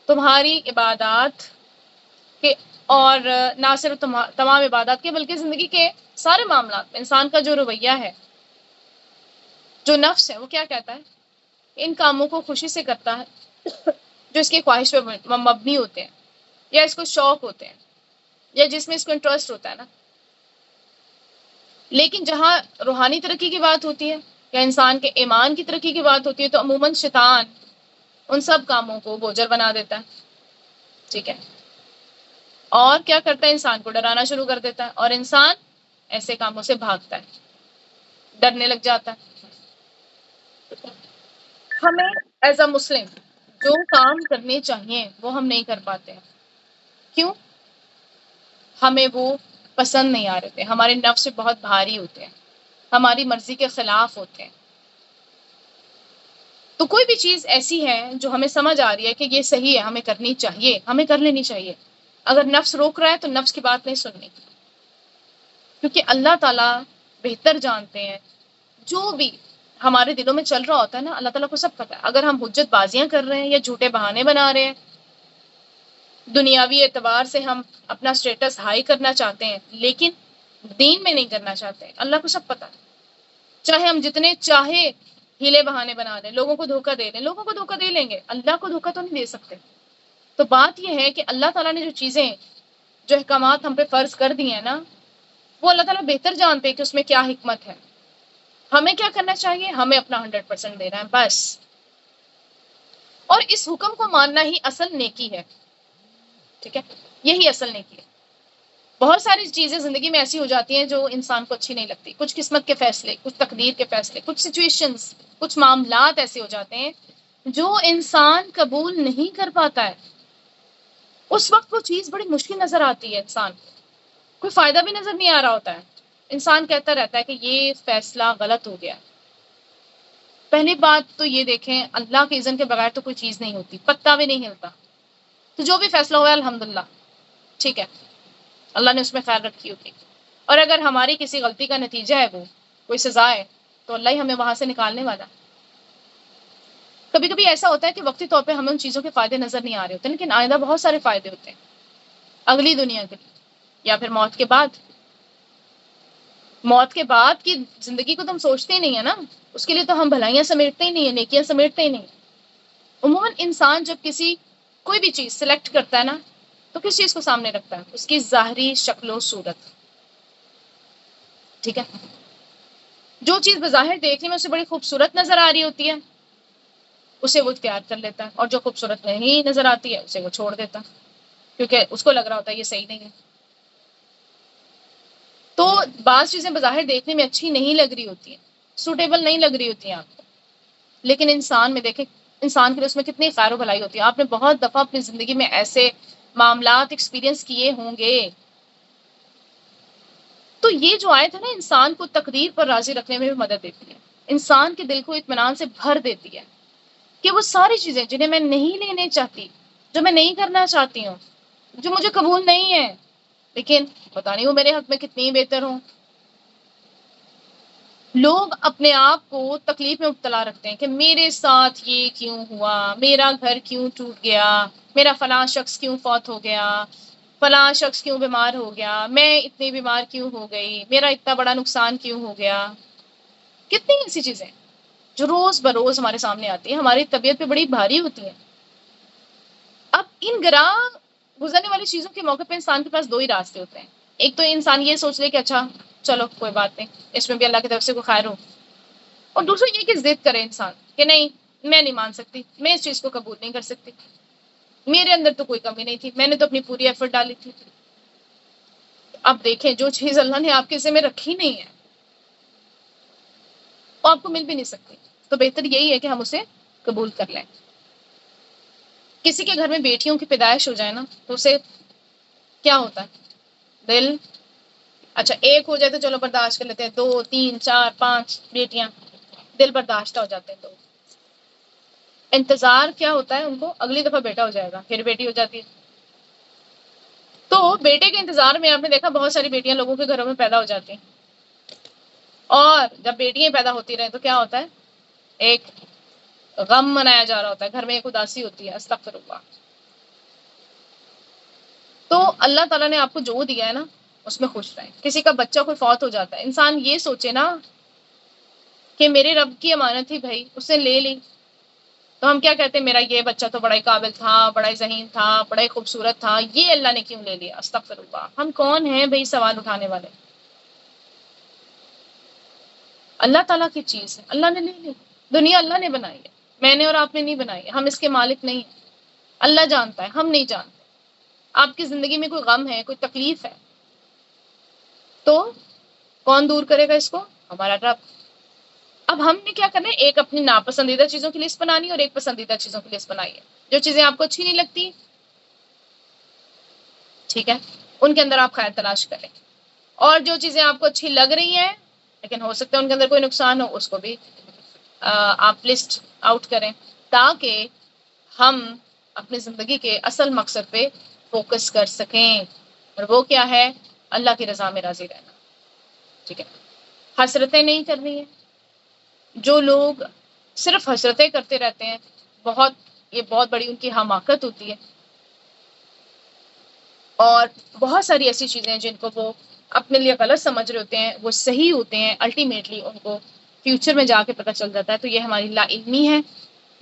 تمہاری عبادات کے، اور نہ صرف تمام عبادات کے بلکہ زندگی کے سارے معاملات میں انسان کا جو رویہ ہے، جو نفس ہے، وہ کیا کہتا ہے؟ ان کاموں کو خوشی سے کرتا ہے جو اس کی خواہش پہ مبنی ہوتے ہیں، یا اس کو شوق ہوتے ہیں، یا جس میں اس کو انٹرسٹ ہوتا ہے نا۔ لیکن جہاں روحانی ترقی کی بات ہوتی ہے یا انسان کے ایمان کی ترقی کی بات ہوتی ہے تو عموماً شیطان ان سب کاموں کو بوجھل بنا دیتا ہے، ٹھیک ہے، اور کیا کرتا ہے؟ انسان کو ڈرانا شروع کر دیتا ہے، اور انسان ایسے کاموں سے بھاگتا ہے، ڈرنے لگ جاتا ہے۔ ہمیں ایز اے مسلم جو کام کرنے چاہیے وہ ہم نہیں کر پاتے ہیں، کیوں؟ ہمیں وہ پسند نہیں آ رہے تھے، ہمارے نفس سے بہت بھاری ہوتے ہیں، ہماری مرضی کے خلاف ہوتے ہیں۔ تو کوئی بھی چیز ایسی ہے جو ہمیں سمجھ آ رہی ہے کہ یہ صحیح ہے، ہمیں کرنی چاہیے، ہمیں کر لینی چاہیے، اگر نفس روک رہا ہے تو نفس کی بات نہیں سننی، کیونکہ اللہ تعالیٰ بہتر جانتے ہیں جو بھی ہمارے دلوں میں چل رہا ہوتا ہے نا، اللہ تعالیٰ کو سب پتہ ہے۔ اگر ہم حجت بازیاں کر رہے ہیں یا جھوٹے بہانے بنا رہے ہیں، دنیاوی اعتبار سے ہم اپنا سٹیٹس ہائی کرنا چاہتے ہیں لیکن دین میں نہیں کرنا چاہتے، اللہ کو سب پتہ ہے۔ چاہے ہم جتنے چاہے ہیلے بہانے بنا لیں، لوگوں کو دھوکہ دے لیں، لوگوں کو دھوکہ دے لیں گے، اللہ کو دھوکہ تو نہیں دے سکتے۔ تو بات یہ ہے کہ اللہ تعالیٰ نے جو چیزیں، جو احکامات ہم پہ فرض کر دی ہیں نا، وہ اللہ تعالیٰ بہتر جانتے ہیں کہ اس میں کیا حکمت ہے۔ ہمیں کیا کرنا چاہیے؟ ہمیں اپنا 100% دینا ہے بس، اور اس حکم کو ماننا ہی اصل نیکی ہے، ٹھیک ہے، یہی اصل نیکی ہے۔ بہت ساری چیزیں زندگی میں ایسی ہو جاتی ہیں جو انسان کو اچھی نہیں لگتی، کچھ قسمت کے فیصلے، کچھ تقدیر کے فیصلے، کچھ سچویشنز، کچھ معاملات ایسے ہو جاتے ہیں جو انسان قبول نہیں کر پاتا ہے، اس وقت وہ چیز بڑی مشکل نظر آتی ہے، انسان کو کوئی فائدہ بھی نظر نہیں آ رہا ہوتا ہے، انسان کہتا رہتا ہے کہ یہ فیصلہ غلط ہو گیا۔ پہلی بات تو یہ دیکھیں، اللہ کے اذن کے بغیر تو کوئی چیز نہیں ہوتی، پتا بھی نہیں ہلتا، تو جو بھی فیصلہ ہوا ہے الحمدللہ، ٹھیک ہے، اللہ نے اس میں خیر رکھی ہوتی، اور اگر ہماری کسی غلطی کا نتیجہ ہے وہ کوئی سزا ہے تو اللہ ہی ہمیں وہاں سے نکالنے والا۔ کبھی کبھی ایسا ہوتا ہے کہ وقتی طور پہ ہمیں ان چیزوں کے فائدے نظر نہیں آ رہے ہوتے، لیکن آئندہ بہت سارے فائدے ہوتے ہیں اگلی دنیا کے لیے، یا پھر موت کے بعد۔ موت کے بعد کی زندگی کو تو ہم سوچتے ہی نہیں ہے نا، اس کے لیے تو ہم بھلائیاں سمیٹتے ہی نہیں ہیں، نیکیاں سمیٹتے ہی نہیں۔ عموماً انسان جب کوئی بھی چیز سلیکٹ کرتا ہے نا تو کس چیز کو سامنے رکھتا ہے؟ اس کی ظاہری شکل و صورت، ٹھیک ہے، جو چیز بظاہر دیکھنے میں اسے بڑی خوبصورت نظر آ رہی ہوتی ہے اسے وہ اختیار کر لیتا ہے، اور جو خوبصورت نہیں نظر آتی ہے اسے وہ چھوڑ دیتا ہے، کیونکہ اس کو لگ رہا ہوتا ہے یہ صحیح نہیں ہے۔ تو بعض چیزیں بظاہر دیکھنے میں اچھی نہیں لگ رہی ہوتی ہیں، سوٹیبل نہیں لگ رہی ہوتی ہیں آپ کو، لیکن انسان میں دیکھیں انسان کے لیے اس میں کتنی خیر و بھلائی ہوتی ہے. آپ نے بہت دفعہ اپنی زندگی میں ایسے معاملات ایکسپیرینس کیے ہوں گے. تو یہ جو آیت ہے نا انسان کو تقدیر پر راضی رکھنے میں بھی مدد دیتی ہے، انسان کے دل کو اطمینان سے بھر دیتی ہے کہ وہ ساری چیزیں جنہیں میں نہیں لینے چاہتی، جو میں نہیں کرنا چاہتی ہوں، جو مجھے قبول نہیں ہے، لیکن پتہ نہیں وہ میرے حق میں کتنی بہتر ہوں. لوگ اپنے آپ کو تکلیف میں مبتلا رکھتے ہیں کہ میرے ساتھ یہ کیوں ہوا، میرا گھر کیوں ٹوٹ گیا، میرا فلاں شخص کیوں فوت ہو گیا، فلاں شخص کیوں بیمار ہو گیا، میں اتنی بیمار کیوں ہو گئی، میرا اتنا بڑا نقصان کیوں ہو گیا. کتنی ایسی چیزیں جو روز بروز ہمارے سامنے آتی ہیں، ہماری طبیعت پہ بڑی بھاری ہوتی ہیں. اب ان گراں گزرنے والی چیزوں کے موقع پہ انسان کے پاس دو ہی راستے ہوتے ہیں. ایک تو انسان یہ سوچ لے کہ اچھا چلو کوئی بات نہیں، اس میں بھی اللہ کی طرف سے کوئی خیر ہو، اور دوسرا یہ کہ ضد کرے انسان کہ نہیں میں نہیں مان سکتی، میں اس چیز کو قبول نہیں کر سکتی، میرے اندر تو کوئی کمی نہیں تھی، میں نے تو اپنی پوری ایفرٹ ڈالی تھی. اب دیکھیں جو چیز اللہ نے آپ کے ذمہ رکھی نہیں ہے وہ آپ کو مل بھی نہیں سکتی، تو بہتر یہی ہے کہ ہم اسے قبول کر لیں. کسی کے گھر میں بیٹیوں کی پیدائش ہو جائے نا تو اسے کیا ہوتا ہے، دل اچھا ایک ہو جائے تو چلو برداشت کر لیتے ہیں، 2 3 4 5 بیٹیاں دل برداشت ہو جاتے ہیں. تو انتظار کیا ہوتا ہے ان کو، اگلی دفعہ بیٹا ہو جائے گا، پھر بیٹی ہو جاتی ہے. تو بیٹے کے انتظار میں آپ نے دیکھا بہت ساری بیٹیاں لوگوں کے گھروں میں پیدا ہو جاتی ہیں، اور جب بیٹیاں پیدا ہوتی رہیں تو کیا ہوتا ہے، ایک غم منایا جا رہا ہوتا ہے، گھر میں ایک اداسی ہوتی ہے. استغفر اللہ. تو اللہ تعالیٰ نے آپ کو جو دیا ہے نا اس میں خوش رہیں. کسی کا بچہ کوئی فوت ہو جاتا ہے، انسان یہ سوچے نا کہ میرے رب کی امانت تھی بھائی، اس نے لے لی، تو ہم کیا کہتے ہیں، میرا یہ بچہ تو بڑا ہی قابل تھا، بڑا ہی ذہین تھا، بڑا ہی خوبصورت تھا، یہ اللہ نے کیوں لے لیا. استغفر اللہ. ہم کون ہیں بھائی سوال اٹھانے والے؟ اللہ تعالیٰ کی چیز ہے، اللہ نے لے لی. دنیا اللہ نے بنائی ہے، میں نے اور آپ نے نہیں بنائی ہے، ہم اس کے مالک نہیں ہیں. اللہ جانتا ہے، ہم نہیں جانتے. آپ کی زندگی میں کوئی غم ہے، کوئی تکلیف ہے، تو کون دور کرے گا اس کو؟ ہمارا رب. اب ہم نے کیا کرنا ہے، ایک اپنی ناپسندیدہ چیزوں کی لسٹ بنانی ہے اور ایک پسندیدہ چیزوں کی لسٹ بنائی ہے. جو چیزیں آپ کو اچھی نہیں لگتی ٹھیک ہے ان کے اندر آپ خیر تلاش کریں، اور جو چیزیں آپ کو اچھی لگ رہی ہیں لیکن ہو سکتا ہے ان کے اندر کوئی نقصان ہو اس کو بھی آپ لسٹ آؤٹ کریں، تاکہ ہم اپنی زندگی کے اصل مقصد پہ فوکس کر سکیں. اور وہ کیا ہے، اللہ کی رضا میں راضی رہنا. ٹھیک ہے، حسرتیں نہیں کرنی ہیں. جو لوگ صرف حسرتیں کرتے رہتے ہیں یہ بہت بڑی ان کی حماقت ہوتی ہے. اور بہت ساری ایسی چیزیں ہیں جن کو وہ اپنے لیے غلط سمجھ رہے ہوتے ہیں وہ صحیح ہوتے ہیں، الٹیمیٹلی ان کو فیوچر میں جا کے پتہ چل جاتا ہے. تو یہ ہماری لا علمی ہے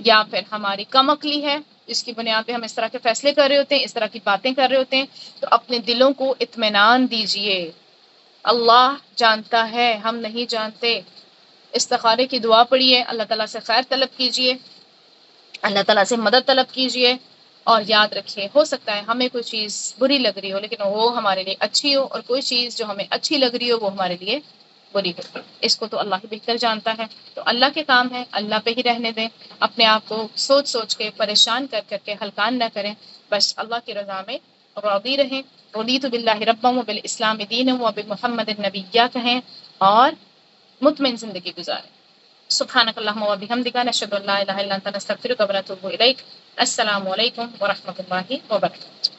یا پھر ہماری کم عقلی ہے جس کی بنیاد پہ ہم اس طرح کے فیصلے کر رہے ہوتے ہیں، اس طرح کی باتیں کر رہے ہوتے ہیں. تو اپنے دلوں کو اطمینان دیجئے، اللہ جانتا ہے، ہم نہیں جانتے. استخارے کی دعا پڑھیے، اللہ تعالیٰ سے خیر طلب کیجئے، اللہ تعالیٰ سے مدد طلب کیجئے. اور یاد رکھیے ہو سکتا ہے ہمیں کوئی چیز بری لگ رہی ہو لیکن وہ ہمارے لیے اچھی ہو، اور کوئی چیز جو ہمیں اچھی لگ رہی ہو وہ ہمارے لیے بری ہو. اس کو تو اللہ ہی بہتر جانتا ہے. تو اللہ کے کام ہے، اللہ پہ ہی رہنے دیں. اپنے آپ کو سوچ سوچ کے پریشان کر کر کے ہلکان نہ کریں، بس اللہ کی رضا میں راضی رہیں. رضیت باللہ ربا وبالاسلام دینا وبمحمد نبیّا کہیں اور مطمئن زندگی گزاریں. سبحانک اللہم و بحمدک نشہد ان لا الہ الا انت نستغفرک و نتوب الیک. السلام علیکم ورحمۃ اللہ وبرکاتہ.